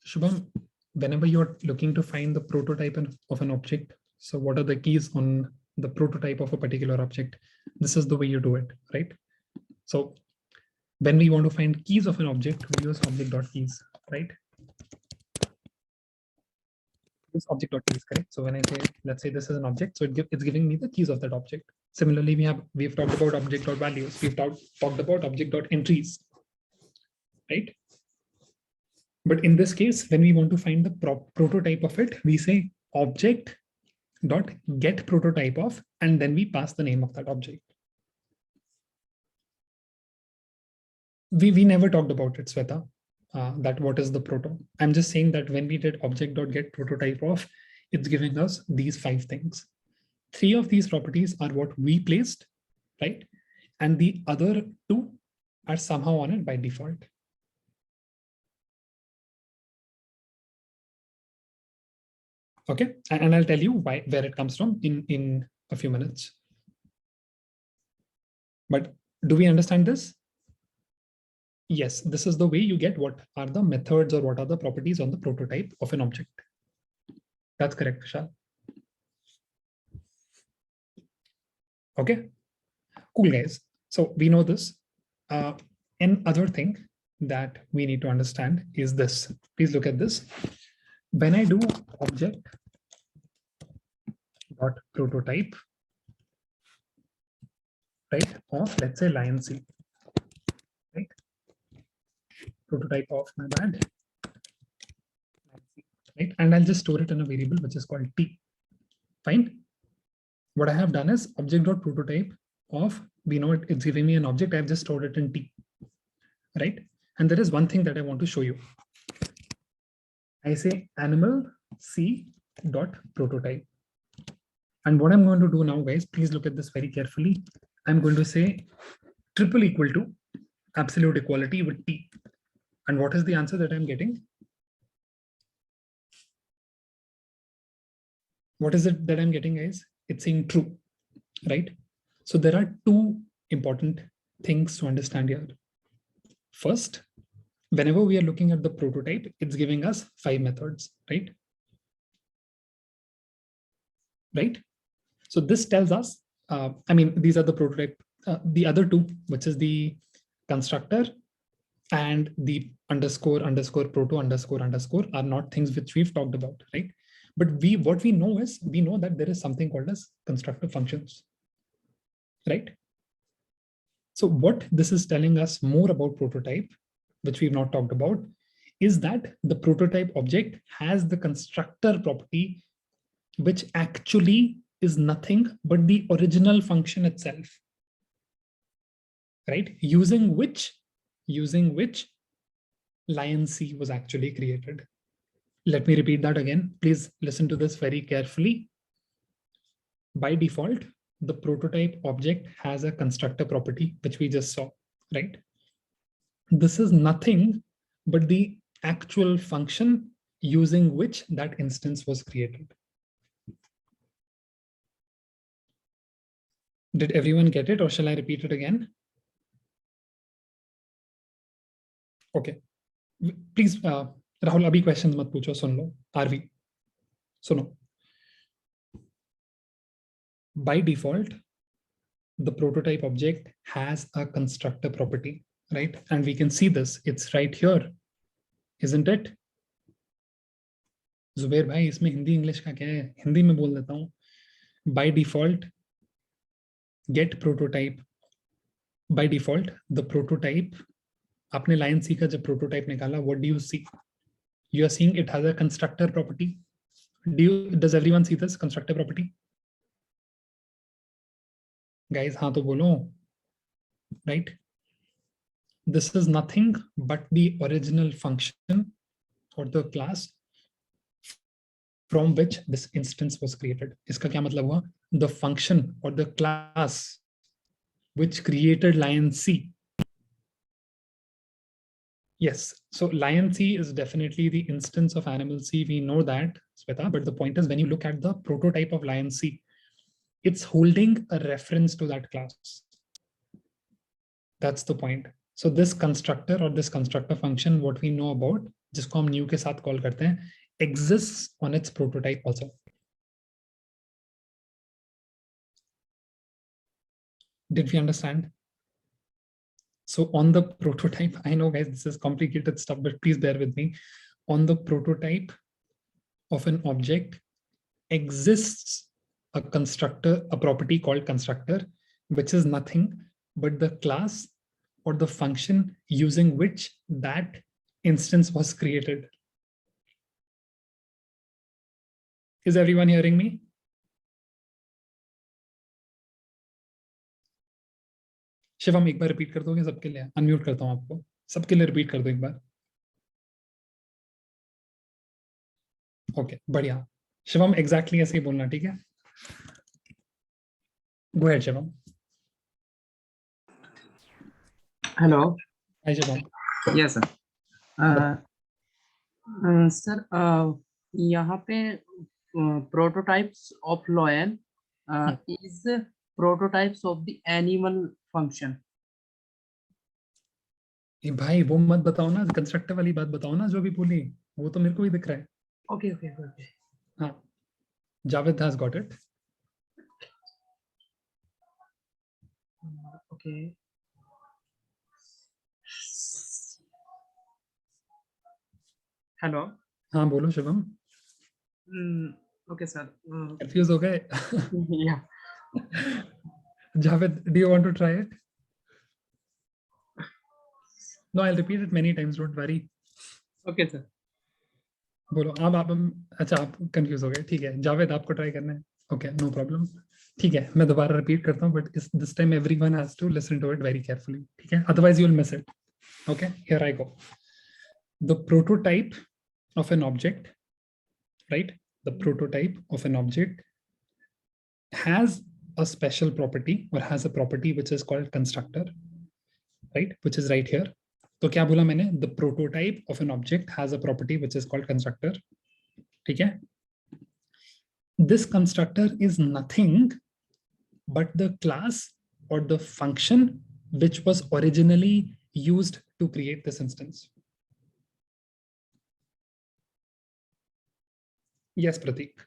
Shubham, whenever you're looking to find the prototype of an object, so what are the keys on the prototype of a particular object? This is the way you do it, right? So when we want to find keys of an object, we use object.keys, right? This object.keys, correct? So when I say, let's say this is an object, so it's giving me the keys of that object. Similarly, we've talked about object.values. We've talked about object.entries, right? But in this case, when we want to find the prototype of it, we say object dot get prototype of, and then we pass the name of that object. We never talked about it, Sweta, that what is the proto. I'm just saying that when we did object dot get prototype of, it's giving us these 5 things. 3 of these properties are what we placed, right? And the other 2 are somehow on it by default. Okay, and I'll tell you where it comes from in a few minutes. But do we understand this? Yes, this is the way you get what are the methods or what are the properties on the prototype of an object. That's correct, Vishal. Okay, cool, guys. So we know this. Another thing that we need to understand is this. Please look at this. When I do object dot prototype, right, of let's say lion C, right? Prototype of my bad, right? And I'll just store it in a variable which is called T. Fine. What I have done is object.prototype of, we know it's giving me an object, I've just stored it in T, right? And there is one thing that I want to show you. I say animal C dot prototype. And what I'm going to do now, guys, please look at this very carefully. I'm going to say triple equal to absolute equality with T. And what is the answer that I'm getting? What is it that I'm getting, guys? It's saying true, right? So there are 2 important things to understand here. First, whenever we are looking at the prototype, it's giving us 5 methods, right? Right? So this tells us, I mean, these are the prototype, the other 2, which is the constructor and the underscore proto underscore are not things which we've talked about, right? But what we know is, we know that there is something called as constructor functions, right? So what this is telling us more about prototype, which we've not talked about, is that the prototype object has the constructor property, which actually is nothing but the original function itself, right? Using which lion C was actually created. Let me repeat that again. Please listen to this very carefully. By default, the prototype object has a constructor property, which we just saw, right? This is nothing but the actual function using which that instance was created. Did everyone get it, or shall I repeat it again? Okay. Please, Rahul, abhi questions mat pucho, sun lo. RV. Suno. By default, the prototype object has a constructor property, right? And we can see this. It's right here, isn't it? Zubair bhai, isme Hindi English ka kya hai? Hindi mein bol deta hu. By default, get prototype. By default, the prototype, आपने line C का जब prototype निकाला, what do you see? You are seeing it has a constructor property. Does everyone see this constructor property? Guys, हाँ तो बोलो, right? This is nothing but the original function or the class from which this instance was created. इसका क्या मतलब हुआ? The function or the class which created lion C. Yes, so lion C is definitely the instance of animal C. We know that, Sweta, but the point is when you look at the prototype of lion C, it's holding a reference to that class. That's the point. So this constructor or this constructor function, what we know about, जिसको हम new के साथ call करते हैं, exists on its prototype also. Did we understand? So on the prototype, I know guys, this is complicated stuff, but please bear with me. On the prototype of an object exists a constructor, a property called constructor, which is nothing but the class or the function using which that instance was created. Is everyone hearing me? Shivam एक बार repeat कर दोगे सबके लिए? Unmute करता हूं आपको, सबके लिए रिपीट कर दो एक बार. ओके, बढ़िया. शिवम एग्जैक्टली ऐसे ही बोलना, ठीक है? Go ahead Shivam. Hello. Hi Shivam. Yes sir. Sir यहाँ पे prototypes of lion is prototypes of the animal function. भाई वो मत बताओ ना, कंस्ट्रक्टर वाली बात बताओ ना, जो भी बोली वो तो मेरे को भी दिख रहा है. Okay okay okay. हाँ, Javed has got it. Okay. Hello. हाँ बोलो शिवम. Okay sir. कंफ्यूज हो गए? या. Javed, do you want to try it? No, I'll repeat it many times, don't worry. Okay sir. बोलो. अब आप, अच्छा आप कंफ्यूज हो गए, ठीक है. जावेद आपको ट्राई करना है. Okay, no problem. ठीक है, मैं दोबारा रिपीट करता हूँ, but this time everyone has to listen to it very carefully, ठीक है? Otherwise you will miss it. Okay, here I go. The prototype of an object, right? The prototype of an object has a special property or has a property which is called constructor, right? Which is right here. तो क्या बोला मैंने? The prototype of an object has a property which is called constructor. ठीक है? This constructor is nothing but the class or the function which was originally used to create this instance. Yes, Pratik.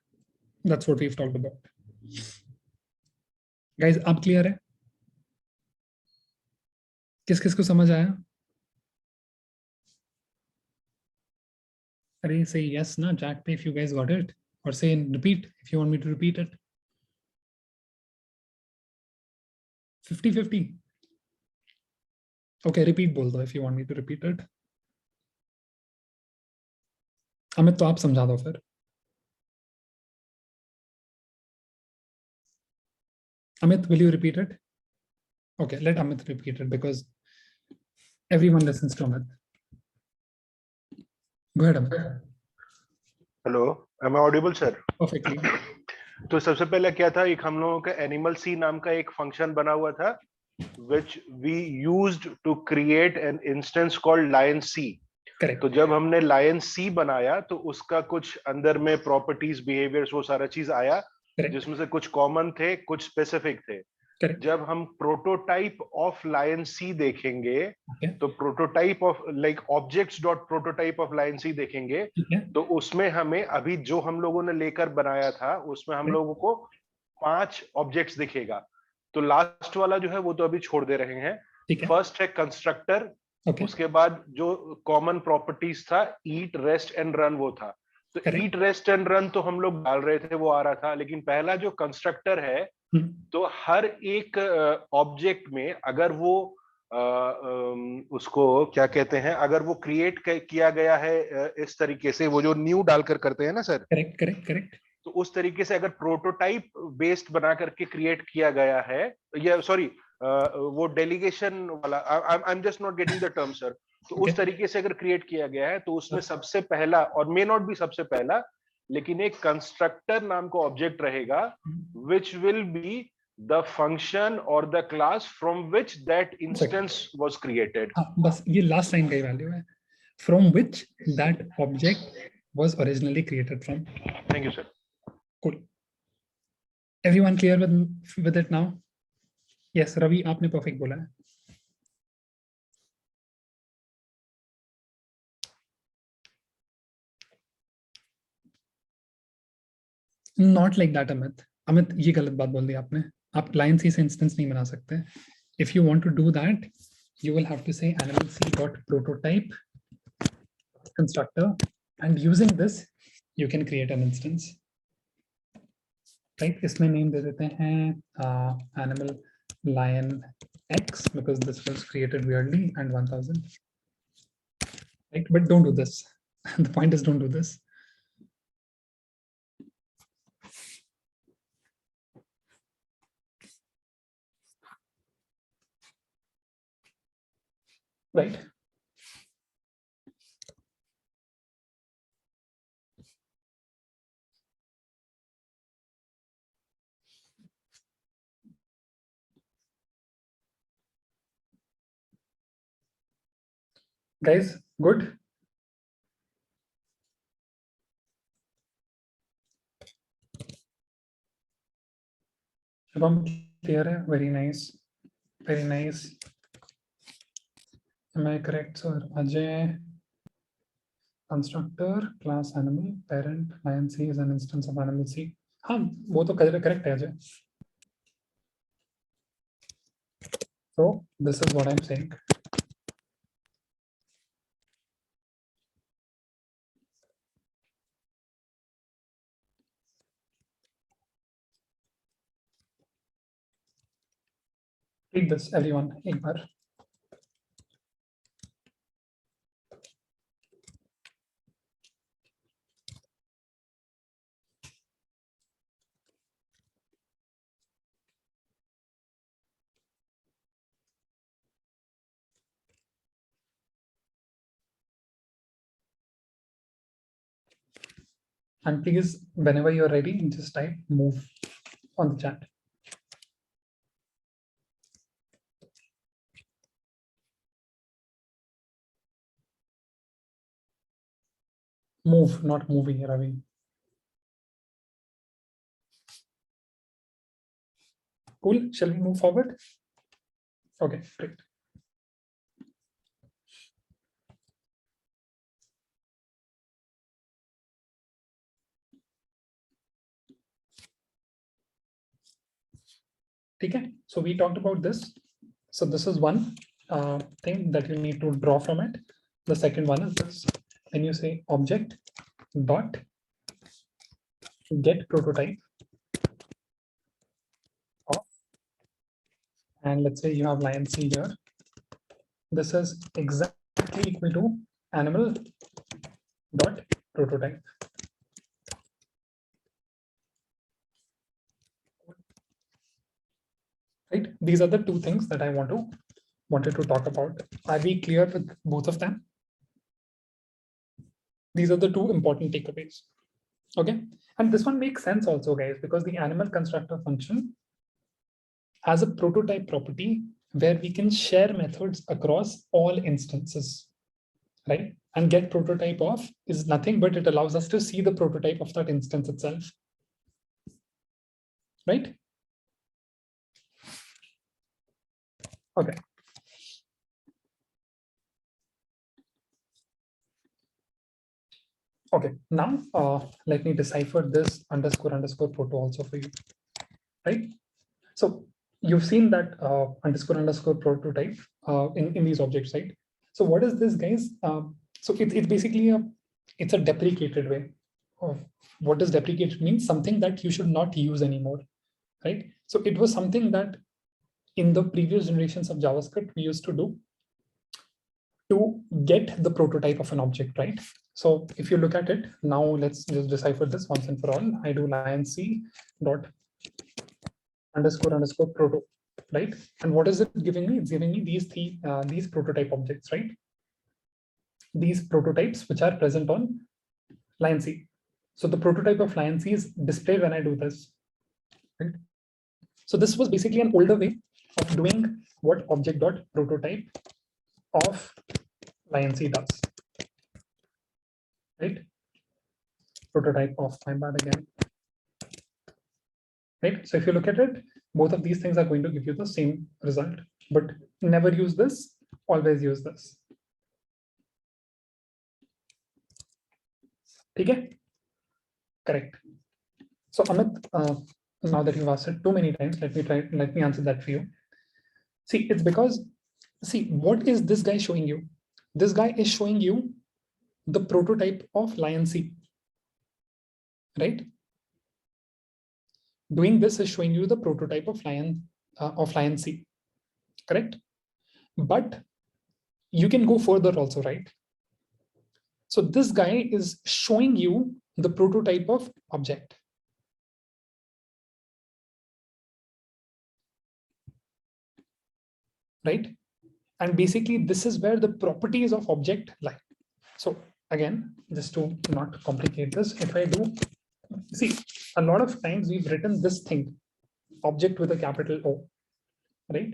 That's what we've talked about. Guys, अब clear है? किस किस को समझ आया? अरे say yes ना chat पे if you guys got it, or say repeat if you want me to repeat it. 50-50. Okay, repeat बोल दो if you want me to repeat it. Amit तो आप समझा दो फिर. Amit, will you repeat it? Okay, let Amit repeat it because everyone listens to Amit. Go ahead, Amit. Hello, am I audible, sir? Perfectly. तो सबसे पहले क्या था, एक हम लोगों का एनिमल सी नाम का एक फंक्शन बना हुआ था which we used to create an instance called lion c. Correct. तो जब हमने lion c बनाया तो उसका कुछ अंदर में प्रॉपर्टीज, बिहेवियर्स, वो सारा चीज आया. Correct. जिसमें से कुछ कॉमन थे, कुछ स्पेसिफिक थे. Correct. जब हम प्रोटोटाइप ऑफ लायन सी देखेंगे, okay, तो prototype of like objects dot prototype of lion सी देखेंगे, okay, तो उसमें हमें अभी जो हम लोगों ने लेकर बनाया था उसमें हम लोगों को 5 ऑब्जेक्ट्स दिखेगा. तो लास्ट वाला जो है वो तो अभी छोड़ दे रहे हैं. फर्स्ट है कंस्ट्रक्टर. okay. उसके बाद जो कॉमन प्रॉपर्टीज था, ईट, रेस्ट एंड रन, वो था. तो ईट, रेस्ट एंड रन तो हम लोग डाल रहे थे, वो आ रहा था. लेकिन पहला जो कंस्ट्रक्टर है, तो हर एक ऑब्जेक्ट में अगर वो उसको क्या कहते हैं, अगर वो क्रिएट किया गया है इस तरीके से, वो जो न्यू डालकर करते हैं ना सर. Correct correct correct. तो उस तरीके से अगर प्रोटोटाइप बेस्ड बना करके क्रिएट किया गया है, या सॉरी वो डेलीगेशन वाला, I am just not getting the term sir. तो उस तरीके से अगर क्रिएट किया गया है तो उसमें सबसे पहला, और मे नॉट बी सबसे पहला, लेकिन एक कंस्ट्रक्टर नाम का ऑब्जेक्ट रहेगा which will be the function or the class from which that instance was created. बस ये लास्ट लाइन का ही वैल्यू है, from which that object was originally created from. Thank you sir. Cool. Everyone clear with it now? Yes, Ravi, आपने perfect बोला है. Not like that, Amit. Amit, ये गलत बात बोल दी आपने. आप line C से instance नहीं बना सकते. If you want to do that, you will have to say animal C dot prototype constructor, and using this, you can create an instance. Right? इसमें name दे देते हैं animal lion X because this was created weirdly and 1000. Right? But don't do this. The point is don't do this. Right? Guys, good? Shubham, clear hai? Very nice. Very nice. Am I correct, sir? Ajay, constructor, class animal, parent, lion C is an instance of animal C. हाँ, वो तो correct है Ajay. So this is what I'm saying. Read this, everyone. एक बार. And please, whenever you're ready, just type move on the chat. Move, not movie, Ravi. Cool. Shall we move forward? Okay, great. Okay, so we talked about this. So this is one thing that you need to draw from it. The second one is this. When you say object dot get prototype of, and let's say you have lion C here. This is exactly equal to animal dot prototype. Right? These are the two things that I wanted to talk about. Are we clear with both of them? These are the two important takeaways. Okay, and this one makes sense also, guys, because the animal constructor function has a prototype property where we can share methods across all instances, right? And get prototype of is nothing but it allows us to see the prototype of that instance itself, right? Okay. Okay, now let me decipher this underscore proto also for you, right? So you've seen that underscore prototype in these objects, right? So what is this, guys? So it's basically it's a deprecated way of what does deprecated mean? Something that you should not use anymore, right? So it was something that in the previous generations of JavaScript we used to do to get the prototype of an object, right? So if you look at it now, let's just decipher this once and for all. I do lion C dot underscore proto, right? And what is it giving me? It's giving me these prototype objects, right? These prototypes which are present on lion C. So the prototype of lion C is displayed when I do this, right? So this was basically an older way of doing what object dot prototype of lion C does, right? Prototype of, my bad again, right? So if you look at it, both of these things are going to give you the same result, but never use this, always use this. Okay? Correct. So Amit, now that you've asked it too many times, let me answer that for you. See, it's because, see, what is this guy showing you? This guy is showing you the prototype of lion C, right? Doing this is showing you the prototype of lion C, correct? But you can go further also, right? So this guy is showing you the prototype of object. Right? And basically, this is where the properties of object lie. So again, just to not complicate this, if I do, see, a lot of times we've written this thing, object with a capital O, right?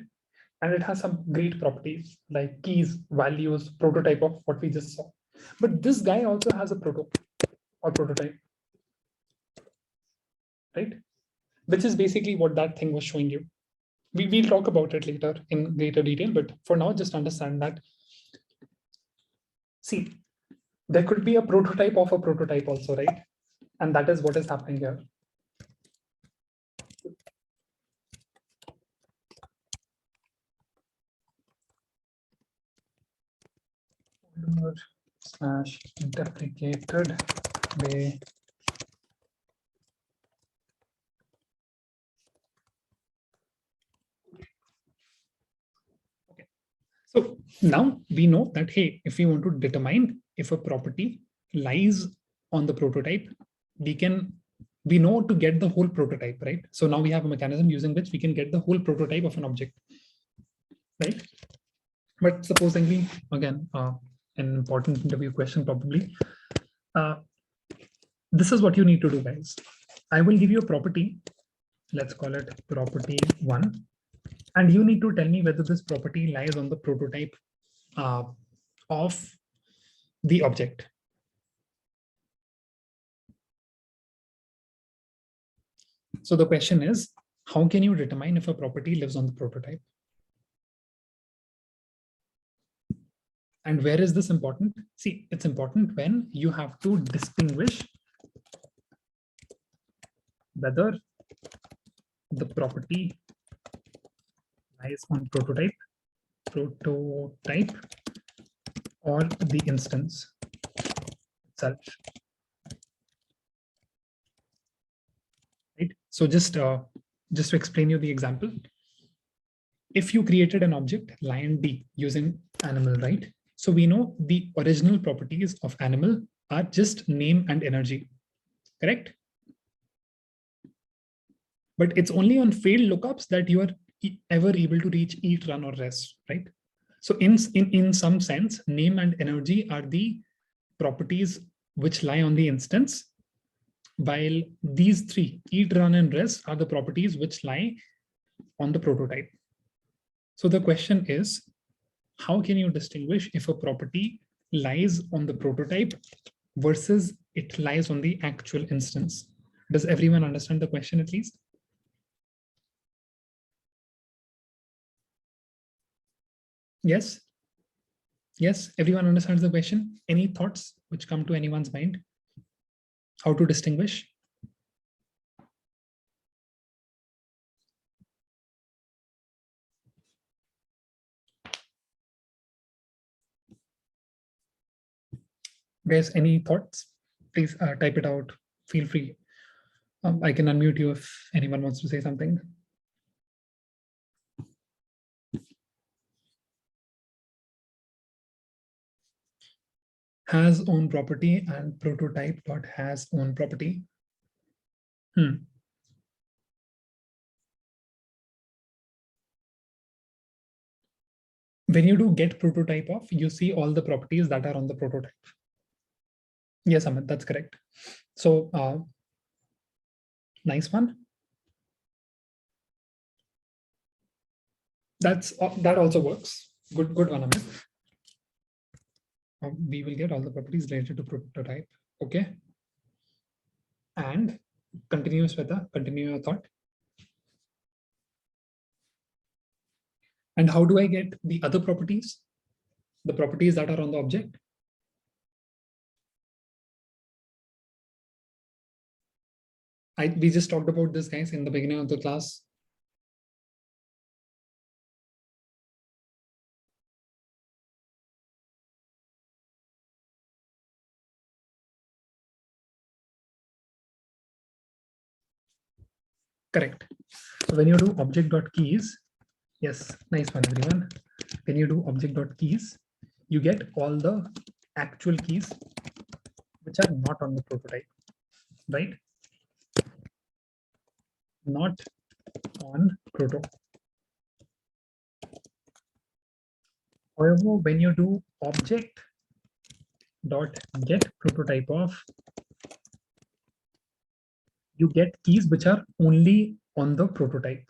And it has some great properties like keys, values, prototype of what we just saw. But this guy also has a prototype, right? Which is basically what that thing was showing you. We'll talk about it later in greater detail, but for now, just understand that. See, there could be a prototype of a prototype also, right? And that is what is happening here. Slash deprecated way. Okay. So now we know that, hey, if we want to determine if a property lies on the prototype, we know to get the whole prototype, right? So now we have a mechanism using which we can get the whole prototype of an object, right? But supposedly, again, an important interview question probably. This is what you need to do, guys. I will give you a property. Let's call it property 1. And you need to tell me whether this property lies on the prototype of the object. So the question is, how can you determine if a property lives on the prototype? And where is this important? See, it's important when you have to distinguish whether the property lies on prototype, or the instance itself. Right? So just to explain you the example, if you created an object lion D using animal, right? So we know the original properties of animal are just name and energy, correct? But it's only on failed lookups that you are ever able to reach eat, run, or rest, right? So in some sense, name and energy are the properties which lie on the instance, while these three, eat, run, and rest, are the properties which lie on the prototype. So the question is, how can you distinguish if a property lies on the prototype versus it lies on the actual instance? Does everyone understand the question at least? Yes? Yes, everyone understands the question. Any thoughts which come to anyone's mind? How to distinguish? Guys, any thoughts? Please type it out. Feel free. I can unmute you if anyone wants to say something. Has own property and prototype dot has own property. When you do get prototype of, you see all the properties that are on the prototype. Yes, Amit, that's correct. So nice one. That also works. Good one, Amit. We will get all the properties related to prototype. Okay. And continue, Sweta. Continue your thought. And how do I get the other properties? The properties that are on the object? We just talked about this, guys, in the beginning of the class. Correct. So when you do object.keys, yes, nice one, everyone. When you do object.keys, you get all the actual keys which are not on the prototype, right? Not on proto. However, when you do object.get prototype of, you get keys which are only on the prototype.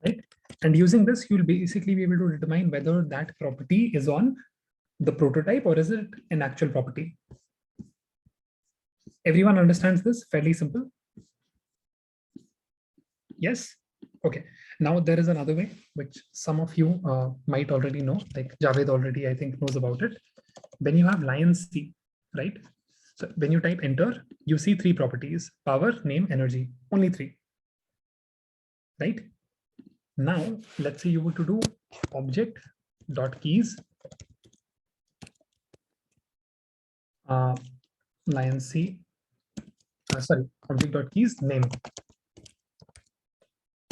Right? And using this, you'll basically be able to determine whether that property is on the prototype or is it an actual property. Everyone understands this? Fairly simple. Yes? Okay. Now there is another way, which some of you might already know, like Javed already, I think, knows about it. When you have lion C, right? So when you type enter, you see three properties: power, name, energy, only three, right? Now, let's say you were to do object.keys, lion C, sorry, object.keys name,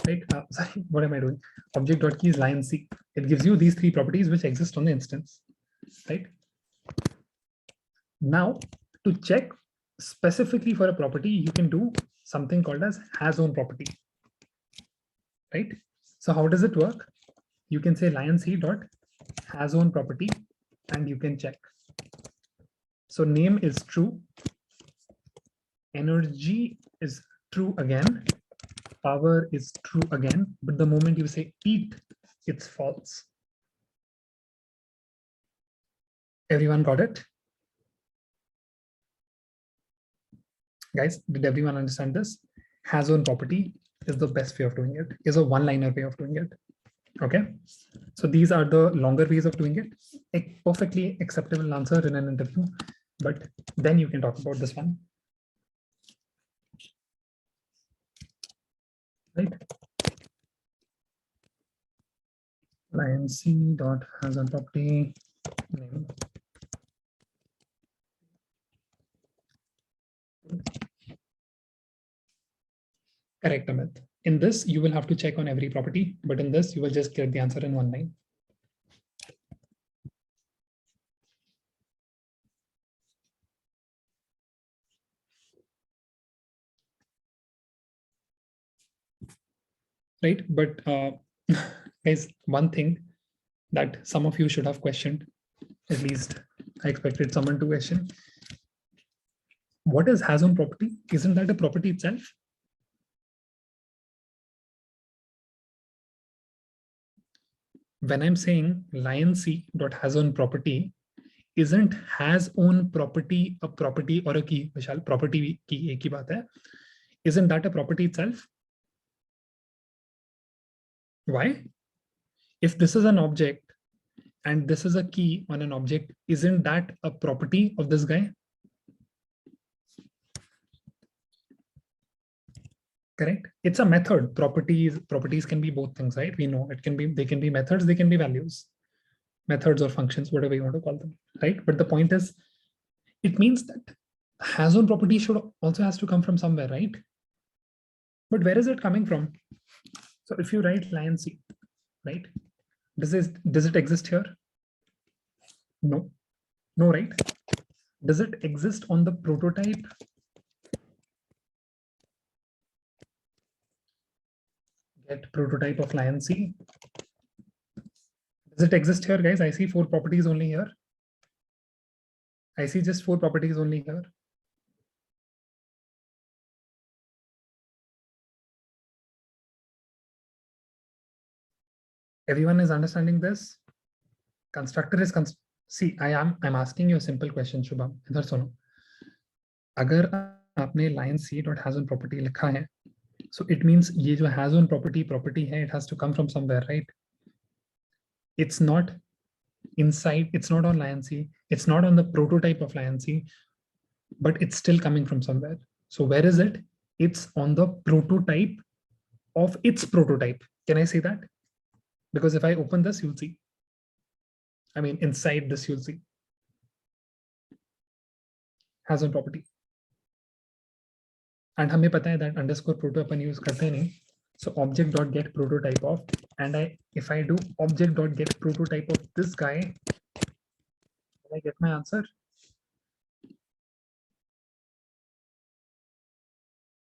right? Sorry, what am I doing? Object.keys lion C. It gives you these three properties which exist on the instance, right? Now, to check specifically for a property, you can do something called as has own property, right? So how does it work? You can say lion C dot has own property and you can check. So name is true, energy is true again, power is true again, but the moment you say eat, it's false. Everyone got it? Guys, did everyone understand this? Has own property is the best way of doing it, is a one-liner way of doing it. Okay, so these are the longer ways of doing it. A perfectly acceptable answer in an interview, but then you can talk about this one. Right? Lion C dot has own property name. Correct, Amit. In this, you will have to check on every property, but in this, you will just get the answer in one line. Right, but guys, one thing that some of you should have questioned, at least I expected someone to question. What is has own property? Isn't that a property itself? When I'm saying lion C dot has own property, isn't has own property a property or a key? Vishal, property key एक ही बात है. Isn't that a property itself? Why? If this is an object and this is a key on an object, isn't that a property of this guy? Correct. It's a method. Properties can be both things, right? We know it can be, they can be methods, they can be values, methods or functions, whatever you want to call them, right? But the point is, it means that has own property should also has to come from somewhere, right? But where is it coming from? So if you write lion C, right? Does it exist here? No, no, right? Does it exist on the prototype? Get prototype of lion C. Does it exist here, guys? I see 4 properties only here. I see just 4 properties only here. Everyone is understanding this? Constructor is see, I'm asking you a simple question, Shubham. इधर सुनो. अगर आपने line C dot has own property लिखा है, so it means ये जो has own property है, it has to come from somewhere, right? It's not inside, it's not on LionC, it's not on the prototype of LionC, but it's still coming from somewhere. So where is it? It's on the prototype of its prototype. Can I say that? Because if I open this, you'll see. I mean, inside this, you'll see. Has on property. And हमें पता है that underscore proto upon use करते नहीं. So object dot get prototype of, and if I do object dot get prototype of this guy, will I get my answer?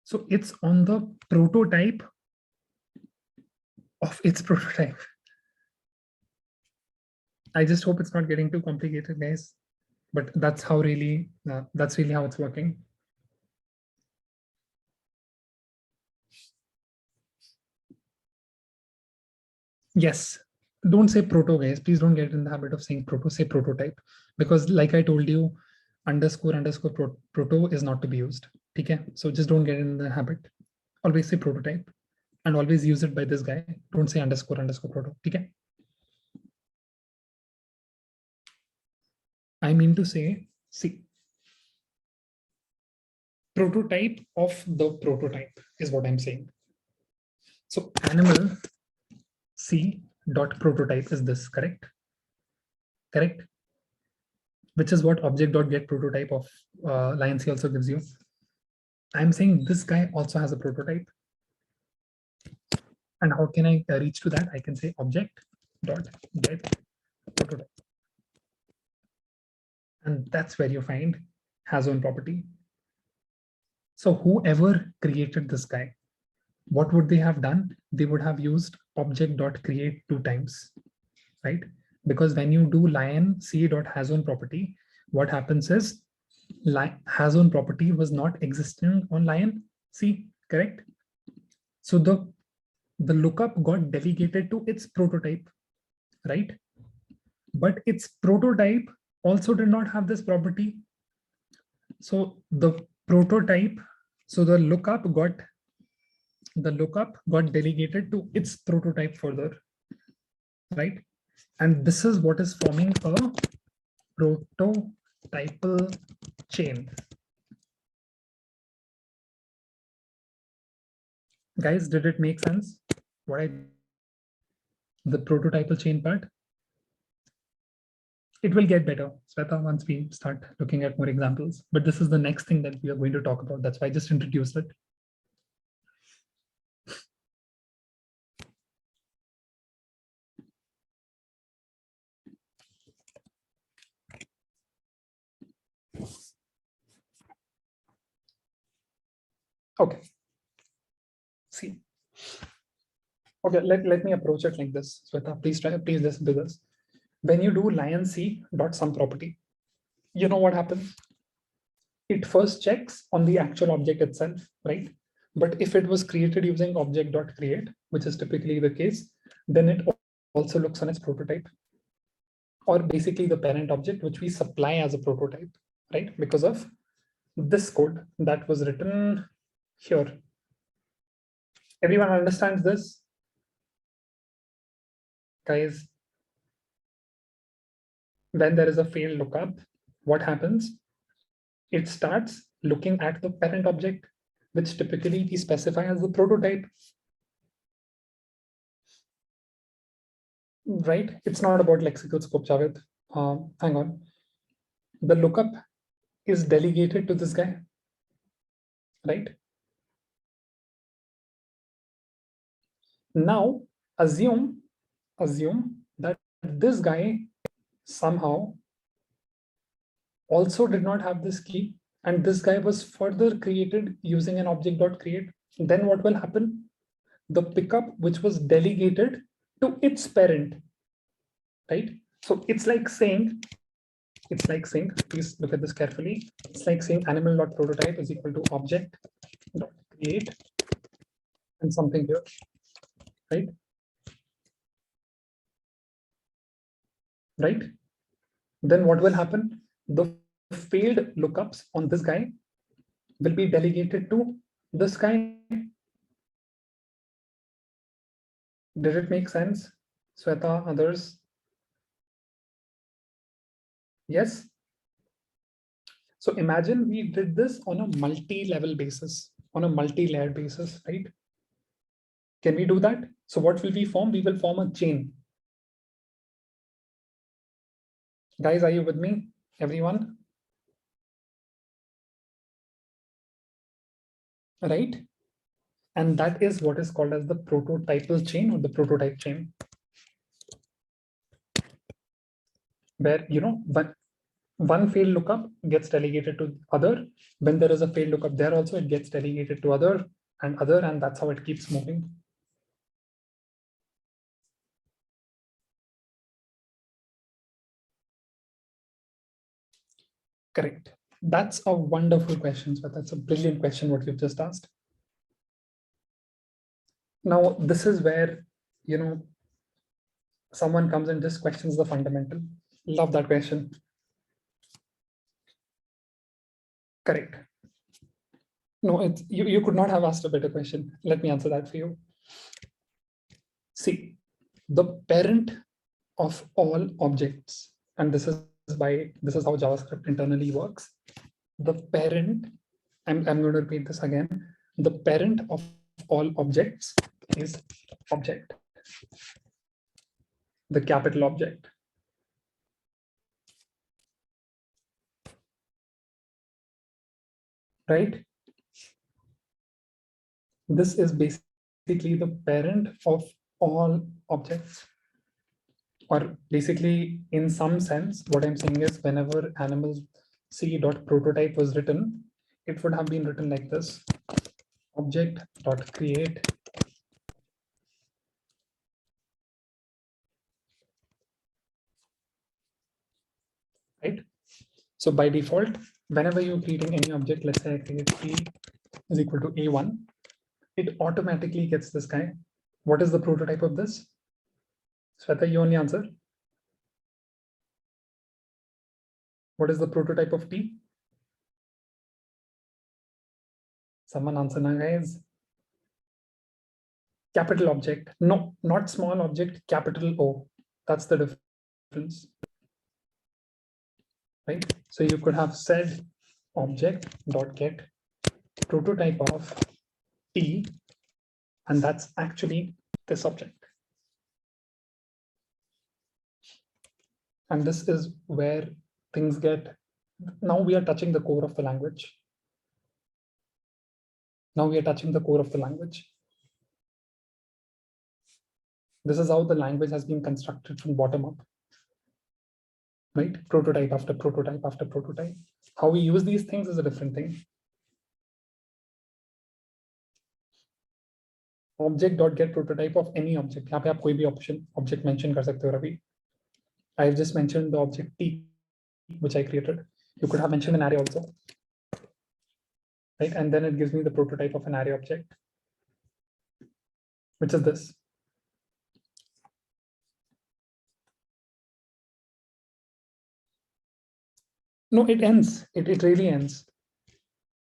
So it's on the prototype of its prototype. I just hope it's not getting too complicated, guys. But that's how really, that's really how it's working. Yes, don't say proto, guys. Please don't get in the habit of saying proto, say prototype. Because like I told you, underscore proto is not to be used. Okay? So just don't get in the habit. Always say prototype and always use it by this guy. Don't say underscore proto. Okay? I mean to say, see, prototype of the prototype is what I'm saying. So animal C dot prototype is this, correct? Correct? Which is what object dot get prototype of LionC also gives you. I'm saying this guy also has a prototype. And how can I reach to that? I can say object dot get prototype. And that's where you find has own property. So whoever created this guy, what would they have done? They would have used object dot create 2 times, right? Because when you do lion c dot has own property, what happens is has own property was not existing on lion c, correct? So the lookup got delegated to its prototype, right? But its prototype also did not have this property. So the prototype, so the lookup got delegated to its prototype further, right? And this is what is forming a prototypal chain. Guys, did it make sense? The prototypal chain part? It will get better, Sweta, once we start looking at more examples. But this is the next thing that we are going to talk about. That's why I just introduced it. Okay. See. Okay, let me approach it like this. Sweta, please listen to this. When you do lion c dot some property, you know what happens? It first checks on the actual object itself, right? But if it was created using object dot create, which is typically the case, then it also looks on its prototype, or basically the parent object, which we supply as a prototype, right? Because of this code that was written here. Everyone understands this? Guys, when there is a failed lookup, what happens? It starts looking at the parent object, which typically we specify as the prototype. Right? It's not about lexical scope, Javed. Hang on. The lookup is delegated to this guy, right? Now, assume that this guy somehow also did not have this key, and this guy was further created using an object.create. Then what will happen? The pickup, which was delegated to its parent, right? So it's like saying, please look at this carefully. It's like saying animal.prototype is equal to object.create and something here, right? Right? Then what will happen? The failed lookups on this guy will be delegated to this guy. Did it make sense? Sweta, others? Yes. So imagine we did this on a multi-level basis, on a multi-layered basis, right? Can we do that? So what will we form? We will form a chain. Guys, are you with me? Everyone? Right? And that is what is called as the prototypal chain or the prototype chain. Where, one failed lookup gets delegated to other. When there is a failed lookup there also, it gets delegated to other, and that's how it keeps moving. Correct. That's a wonderful question, but that's a brilliant question what you've just asked. Now, this is where, someone comes and just questions the fundamental. Love that question. Correct. No, it's you could not have asked a better question. Let me answer that for you. See, the parent of all objects, and this is how JavaScript internally works. The parent, I'm going to repeat this again. The parent of all objects is object, the capital object. Right? This is basically the parent of all objects. Or basically, in some sense, what I'm saying is whenever animal c.prototype was written, it would have been written like this: object.create right? So by default, whenever you're creating any object, let's say I create p is equal to a1, it automatically gets this guy. What is the prototype of this? Sweta, you only answer. What is the prototype of T? Someone answer now, guys. Capital object. No, not small object, capital O. That's the difference. Right? So you could have said object.get prototype of T, and that's actually this object. And this is where things get, now we are touching the core of the language. Now we are touching the core of the language. This is how the language has been constructed from bottom up. Right? Prototype after prototype after prototype. How we use these things is a different thing. Object.get prototype of any object. यहाँ पे आप कोई भी object mention कर सकते हो Ravi. I've just mentioned the object T, which I created. You could have mentioned an array also. Right? And then it gives me the prototype of an array object, which is this. No, it ends. It really ends.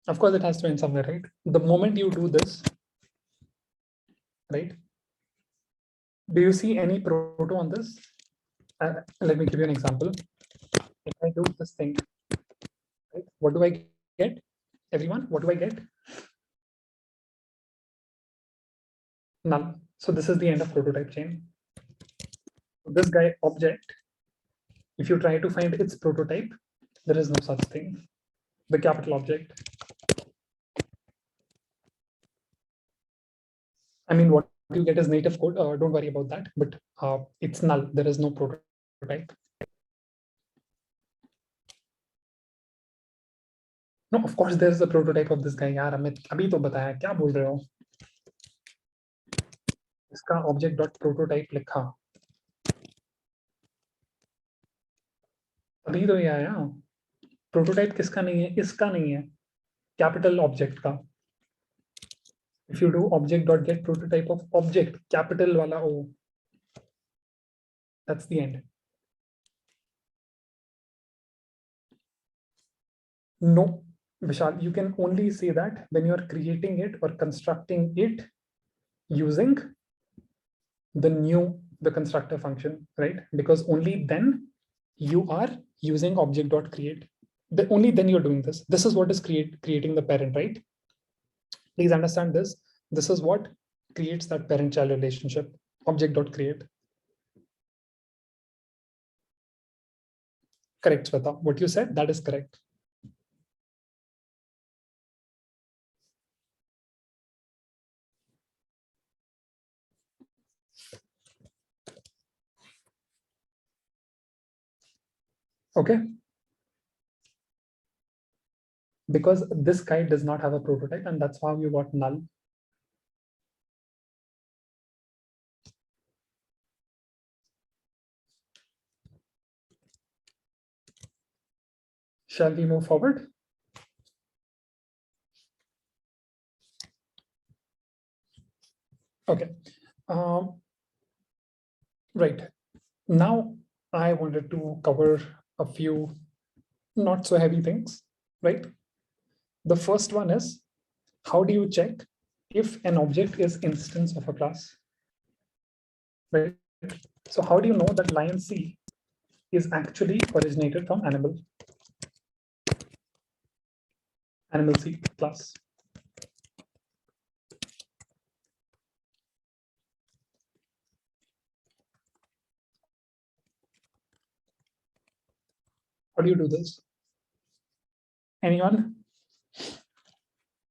Of course, it has to end somewhere, right? The moment you do this, right? Do you see any proto on this? Let me give you an example. If I do this thing, right, what do I get? Everyone, what do I get? Null. So this is the end of prototype chain. This guy object, if you try to find its prototype, there is no such thing. The capital object. I mean, what you get is native code. Don't worry about that, but it's null. There is no prototype. No, of course there is a prototype of this guy. यार अमित अभी तो बताया, क्या बोल रहे हो? इसका object.prototype लिखा. अभी तो ये आया. Prototype किसका नहीं है? इसका नहीं है. Capital object का. If you do object.get prototype of object, capital wala O, that's the end. No, Vishal, you can only say that when you're creating it or constructing it using the constructor function, right? Because only then you are using object.create. Only then you're doing this. This is what is creating the parent, right? Please understand this. This is what creates that parent-child relationship, object.create. Correct, Sweta. What you said, that is correct. Okay. Because this guy does not have a prototype, and that's how you got null. Shall we move forward? Okay. Right. Now I wanted to cover a few not so heavy things, right? The first one is, how do you check if an object is instance of a class? Right. So how do you know that lion C is actually originated from animal C class? How do you do this? Anyone?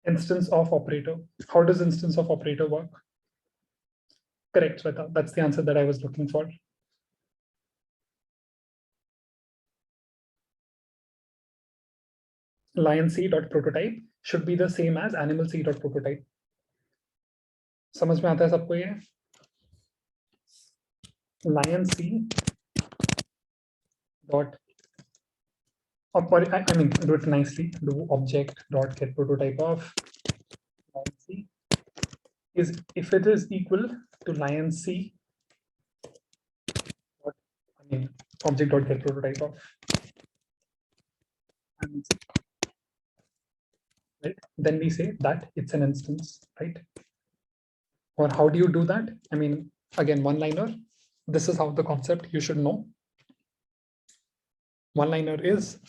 Instance of operator. How does instance of operator work? Correct, Sweta. That's the answer that I was looking for. Lion C dot prototype should be the same as animal C dot prototype. समझ में आता है सबको ये? Lion C dot, I mean, do it nicely. Do object dot get prototype of lion C is, if it is equal to lion C, I mean, object dot get prototype of, right? Then we say that it's an instance, right? Or how do you do that? I mean, again, one-liner. This is how the concept you should know. One-liner is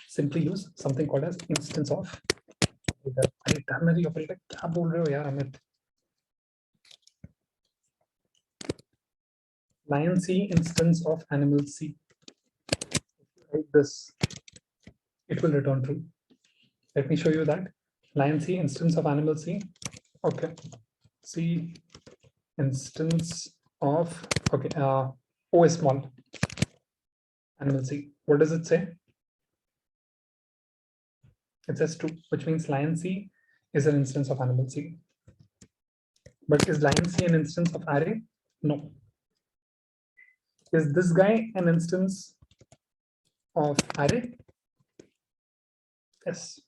simply use something called as instance of ternary operator. क्या बोल रहे हो यार Amit? Lion C instance of animal C. If you write this, it will return true. Let me show you that. Lion C instance of animal C. Okay. C instance of, okay, O is small. Animal C. What does it say? It says true, which means lion C is an instance of animal C. But is lion C an instance of array? No. Is this guy an instance of array? Yes.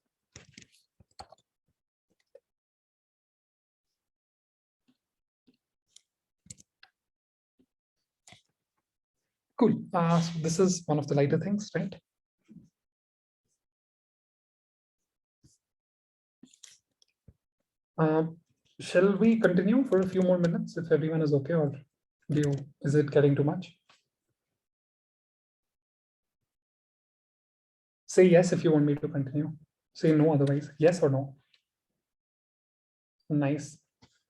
Cool. So this is one of the lighter things, right? Shall we continue for a few more minutes if everyone is okay, or is it getting too much? Say yes if you want me to continue. Say no otherwise. Yes or no? Nice.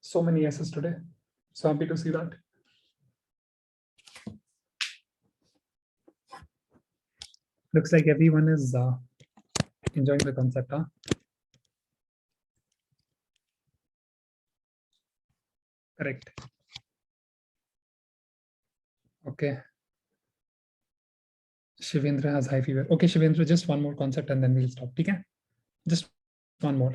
So many yeses today. So happy to see that. Looks like everyone is enjoying the concept, huh? Correct. Okay. Shivendra has high fever. Okay, Shivendra, just one more concept and then we'll stop. Okay? Just one more.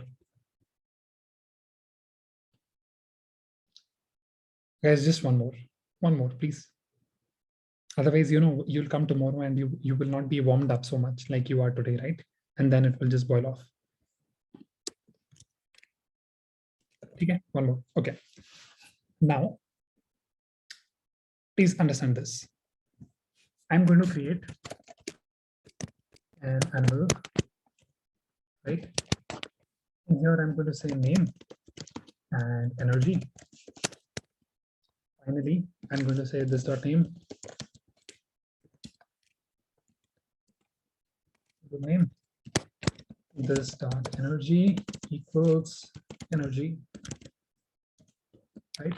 Guys, just one more. One more, please. Otherwise, you know, you'll come tomorrow and you will not be warmed up so much like you are today, right? And then it will just boil off. Okay, one more. Okay. Now, please understand this. I'm going to create an animal, right? And here I'm going to say name and energy. Finally, I'm going to say this dot name Name this dot energy equals energy, right?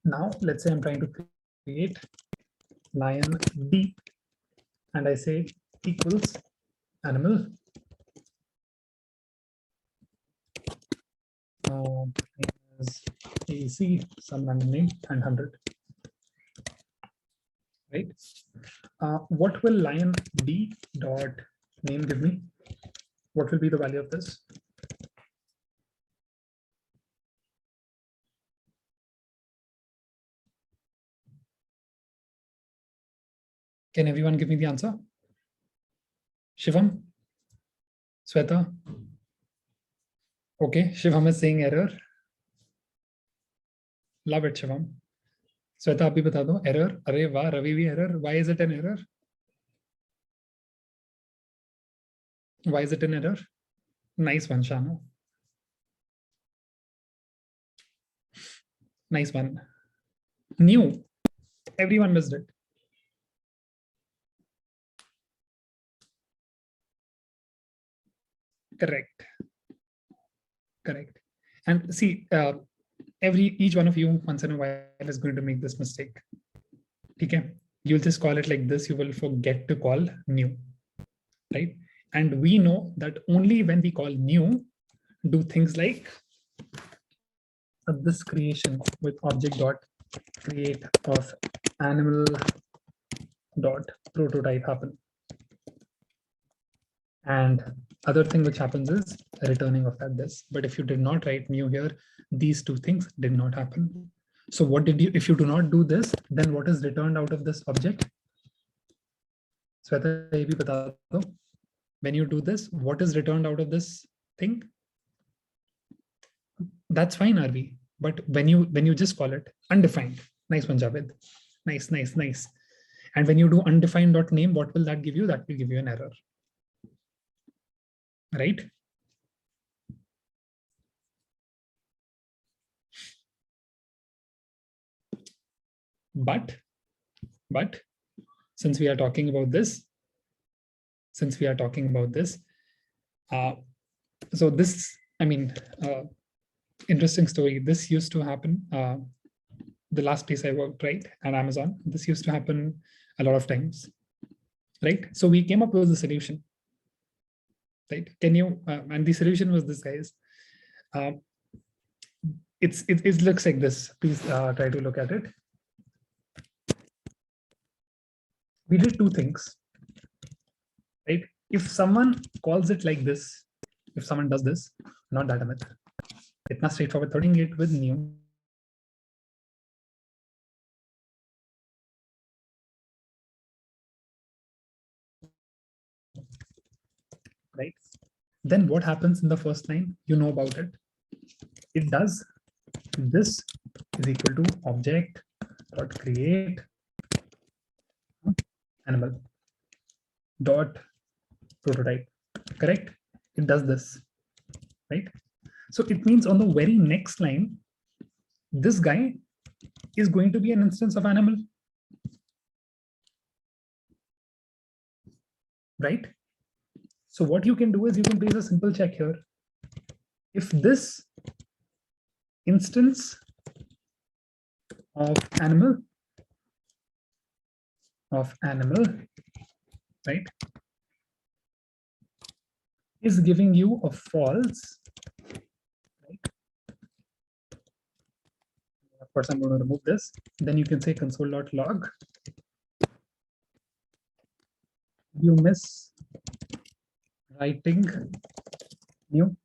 Now let's say I'm trying to create lion D, and I say equals animal is AC, some random name, and 100, right? What will lion D dot name give me? What will be the value of this? Can everyone give me the answer? Shivam? Sweta? Okay, Shivam is saying error. Love it, Shivam. Sweta, आप भी बता दो error. अरे वाह, रवि भी error. Why is it an error? Why is it an error? Nice one, Shanu. Nice one. New. Everyone missed it. Correct. Correct. And see, each one of you once in a while is going to make this mistake. Okay, you'll just call it like this. You will forget to call new, right? And we know that only when we call new do things like this creation with object dot create of animal dot prototype happen. And other thing which happens is returning of that this. But if you did not write new here, these two things did not happen. So what did you, if you do not do this, then what is returned out of this object? Sweta, ye bhi bata do. When you do this, what is returned out of this thing? That's fine, RV. But when you just call it undefined, nice one, Javed. Nice, nice, nice. And when you do undefined dot name, what will that give you? That will give you an error. Right? But since we are talking about this, so this, I mean, interesting story. This used to happen. The last place I worked, right, at Amazon, this used to happen a lot of times, right? So we came up with a solution, right? Can you, and the solution was this, guys. It looks like this. Please try to look at it. We did two things, right? If someone calls it like this, if someone does this, not that Amit, it's not straightforward, turning it with new. Right? Then what happens in the first line? You know about it. It does this is equal to object dot create animal dot prototype. Correct? It does this, right? So it means on the very next line, this guy is going to be an instance of animal, right? So what you can do is you can place a simple check here. If this instance of animal, right, is giving you a false, right? Of course, I'm going to remove this. Then you can say console.log. You miss writing new.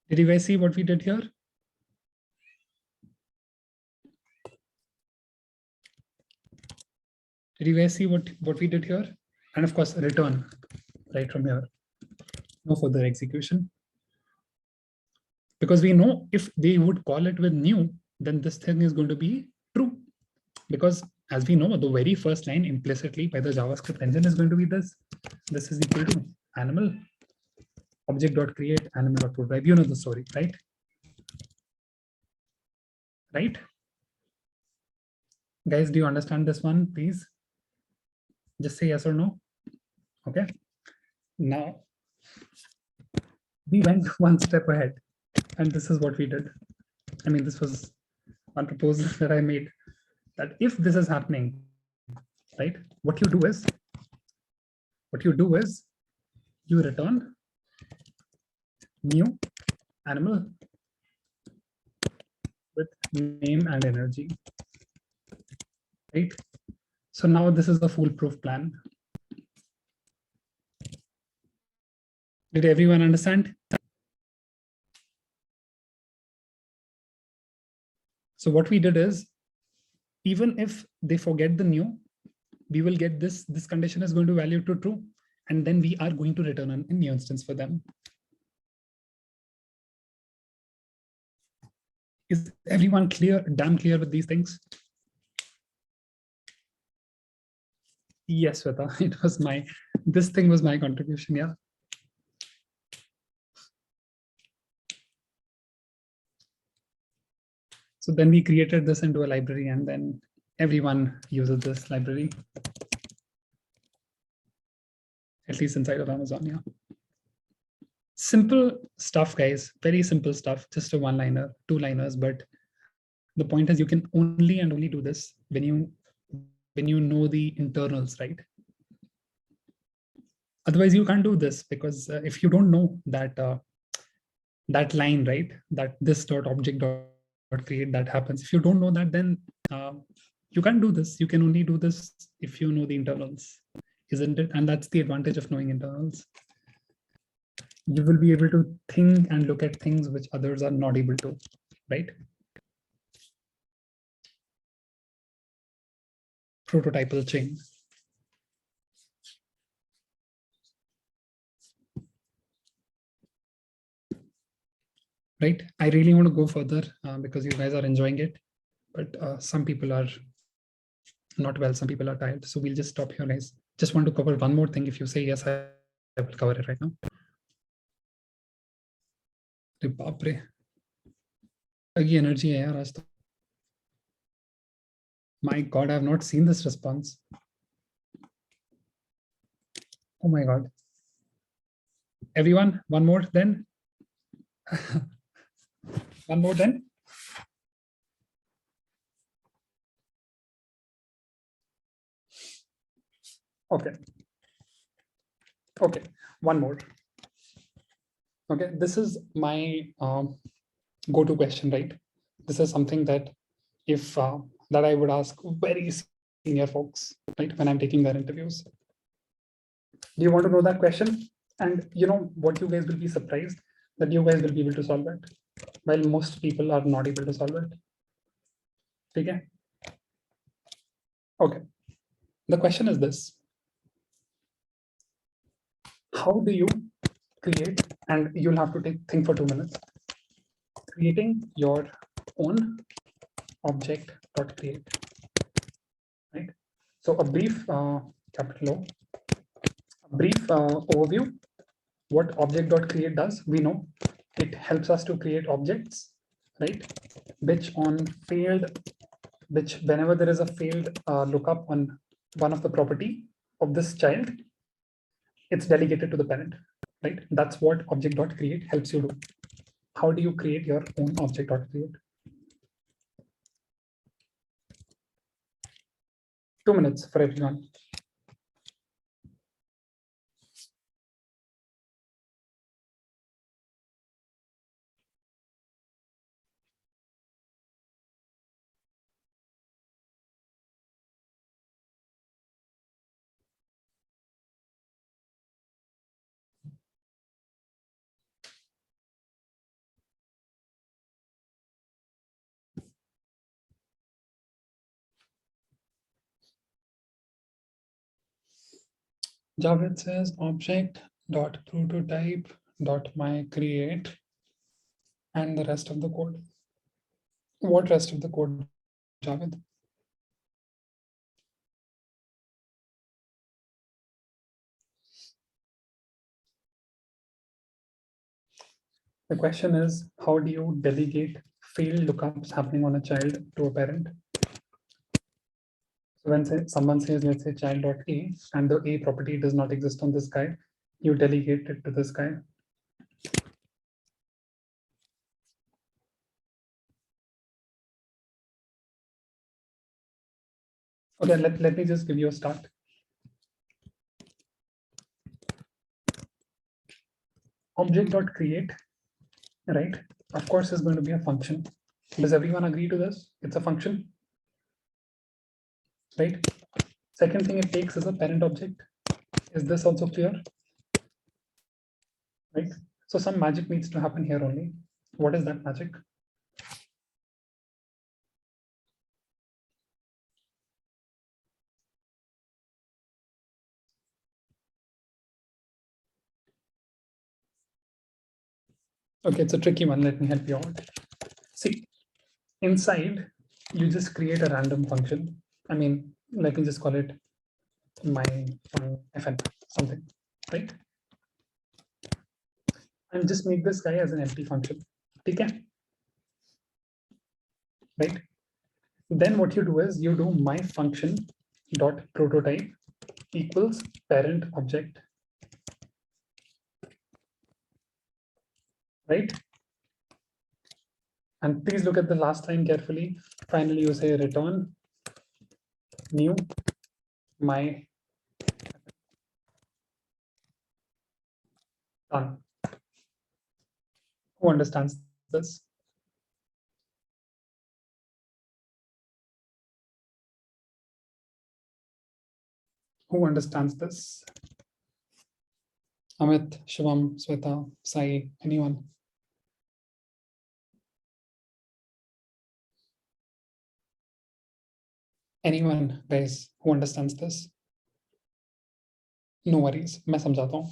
Did you guys see what we did here? Did you guys see what we did here? And of course, return right from here. No further execution. Because we know if they would call it with new, then this thing is going to be true. Because as we know, the very first line implicitly by the JavaScript engine is going to be this. This is equal to animal object.create animal.prototype. You know the story, right? Right? Guys, do you understand this one, please? Just say yes or no. Okay. Now, we went one step ahead, and this is what we did. I mean, this was one proposal that I made, that if this is happening, right, what you do is you return new animal with name and energy, right? So now this is a foolproof plan. Did everyone understand? So what we did is, even if they forget the new, we will get this condition is going to value to true, and then we are going to return a new instance for them. Is everyone clear, damn clear with these things? Yes, Sweta, it was this thing was my contribution, yeah. So then we created this into a library, and then everyone uses this library, at least inside of Amazon, yeah. Simple stuff, guys, very simple stuff, just a one-liner, two-liners, but the point is you can only and only do this when you know the internals, right? Otherwise, you can't do this, because if you don't know that that line, right, that this dot object dot create that happens, if you don't know that, then you can't do this. You can only do this if you know the internals, isn't it? And that's the advantage of knowing internals. You will be able to think and look at things which others are not able to, right? Prototypal chain. Right? I really want to go further because you guys are enjoying it, but some people are not well, some people are tired. So we'll just stop here, guys. Just want to cover one more thing. If you say yes, I will cover it right now. Energy hai yaar aaj to. My God, I have not seen this response. Oh my God. Everyone, one more then. One more then. Okay. Okay, one more. Okay, this is my go-to question, right? This is something that if that I would ask very senior folks, right, when I'm taking their interviews. Do you want to know that question? And you know what, you guys will be surprised that you guys will be able to solve it, while most people are not able to solve it. Okay. Okay. The question is this: how do you create, and you'll have to think for 2 minutes, creating your own object.create, right? So a brief capital O, a brief overview. What object.create does, we know it helps us to create objects, right? Which whenever there is a failed lookup on one of the property of this child, it's delegated to the parent, right? That's what object.create helps you do. How do you create your own object.create? 2 minutes for everyone. Javed says object.prototype.myCreate and the rest of the code. What rest of the code, Javed? The question is, how do you delegate failed lookups happening on a child to a parent? So when someone says, let's say child.a, and the a property does not exist on this guy, you delegate it to this guy. Okay, let me just give you a start. Object.create, right? Of course, is going to be a function. Does everyone agree to this? It's a function, right? Second thing it takes is a parent object. Is this also clear? Right? So some magic needs to happen here only. What is that magic? Okay, it's a tricky one. Let me help you out. See, inside, you just create a random function. I mean, let me just call it my fn something, right? And just make this guy as an empty function. Okay, right? Then what you do is you do my function dot prototype equals parent object, right? And please look at the last line carefully. Finally, you say return new my done. Who understands this? Who understands this? Amit, Shivam, Sweta, Sai, anyone? Anyone, guys, who understands this? No worries, मैं समझाता हूँ.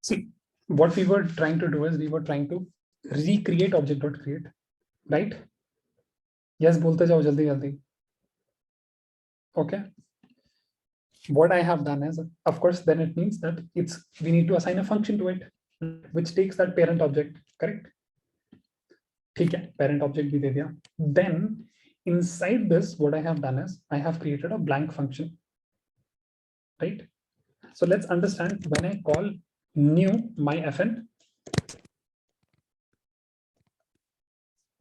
See, what we were trying to do is we were trying to recreate object.create, right? Yes, बोलते जाओ जल्दी जल्दी. Okay. What I have done is, of course, then it means that we need to assign a function to it, which takes that parent object, correct? ठीक है, parent object भी दे दिया. Then inside this, what I have done is I have created a blank function, right? So let's understand when I call new my fn,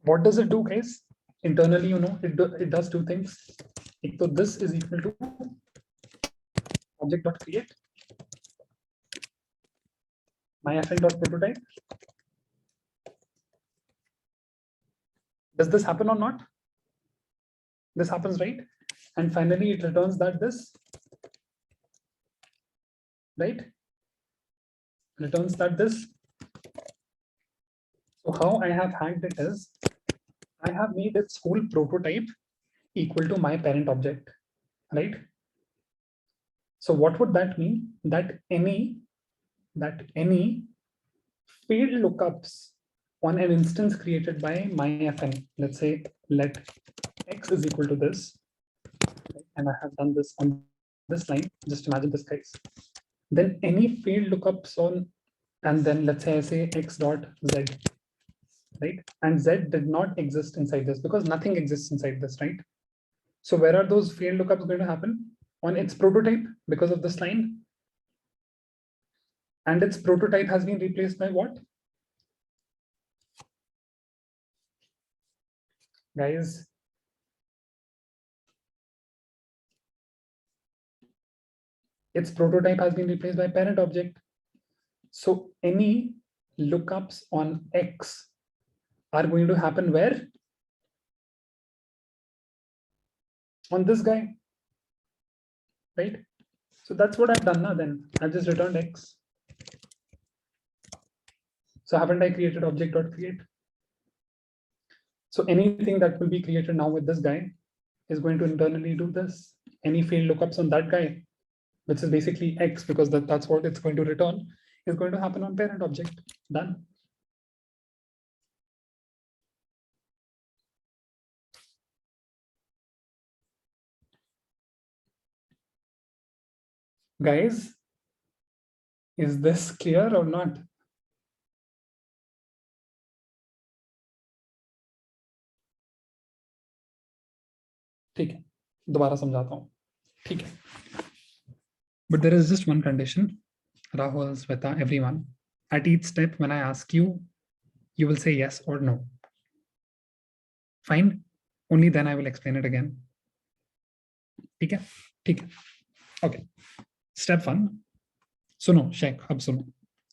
what does it do, guys? Internally, you know, it does two things. So this is equal to object.create my fn.prototype. Does this happen or not? This happens, right? And finally, it returns that this, right? Returns that this. So how I have hacked it is, I have made its whole prototype equal to my parent object, right? So what would that mean? That any field lookups on an instance created by my fn, let's say let x is equal to this, and I have done this on this line, just imagine this, guys. Then any field lookups on, and then let's say I say x dot z, right? And z did not exist inside this because nothing exists inside this, right? So where are those field lookups going to happen? On its prototype, because of this line. And its prototype has been replaced by what? Guys, its prototype has been replaced by parent object. So any lookups on x are going to happen where? On this guy, right? So that's what I've done now. Then I've just returned x. So haven't I created object.create? So anything that will be created now with this guy is going to internally do this. Any field lookups on that guy, which is basically x, because that's what it's going to return, is going to happen on parent object. Done. Guys, is this clear or not? ठीक है. दोबारा समझाता हूँ, ठीक है? But there is just one condition. Rahul, Sweta, everyone. At each step, when I ask you, you will say yes or no. Fine. Only then I will explain it again. ठीक है? ठीक है. Okay. Step 1. Suno, Sheikh, ab suno.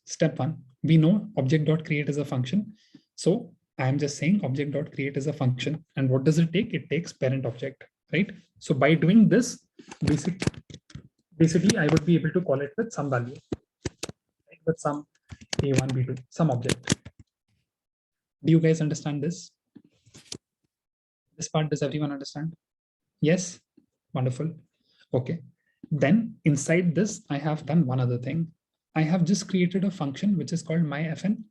Step 1. We know object.create is a function. So I am just saying object.create is a function. And what does it take? It takes parent object, right? So by doing this, basically I would be able to call it with some value, right? With some a1, b2, some object. Do you guys understand this? This part, does everyone understand? Yes? Wonderful. Okay. Then inside this, I have done one other thing. I have just created a function which is called myFN.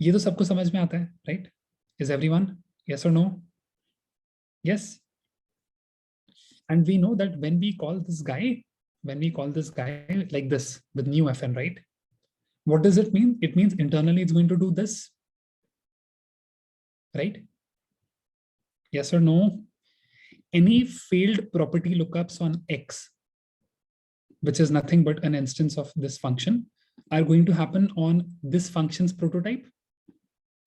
ये तो सबको समझ में आता है, right? Is everyone? Yes or no? Yes. And we know that when we call this guy like this with new FN, right? What does it mean? It means internally it's going to do this, right? Yes or no? Any failed property lookups on X, which is nothing but an instance of this function, are going to happen on this function's prototype,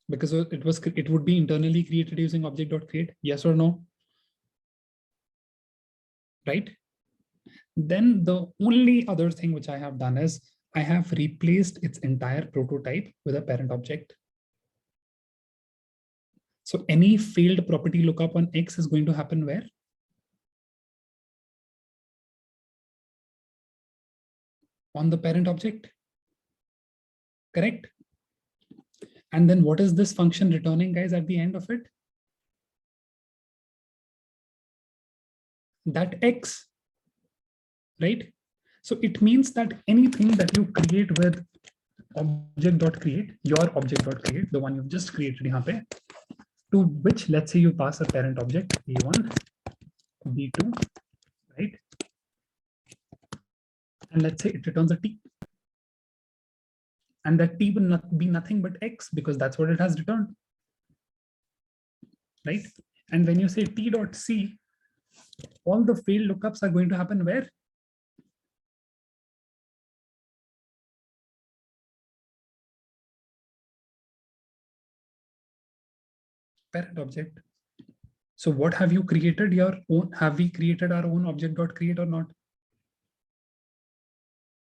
because it would be internally created using object.create. Yes or no? Right? Then the only other thing which I have done is I have replaced its entire prototype with a parent object. So any failed property lookup on X is going to happen where? On the parent object, correct? And then what is this function returning, guys, at the end of it? That X, right? So it means that anything that you create with object.create, your object.create, the one you've just created here, to which, let's say you pass a parent object, A1, B2, right? And let's say it returns a T. And that T will not be nothing but X, because that's what it has returned, right? And when you say T.C, all the failed lookups are going to happen where? Parent object. So what have you created your own? Have we created our own object.create or not?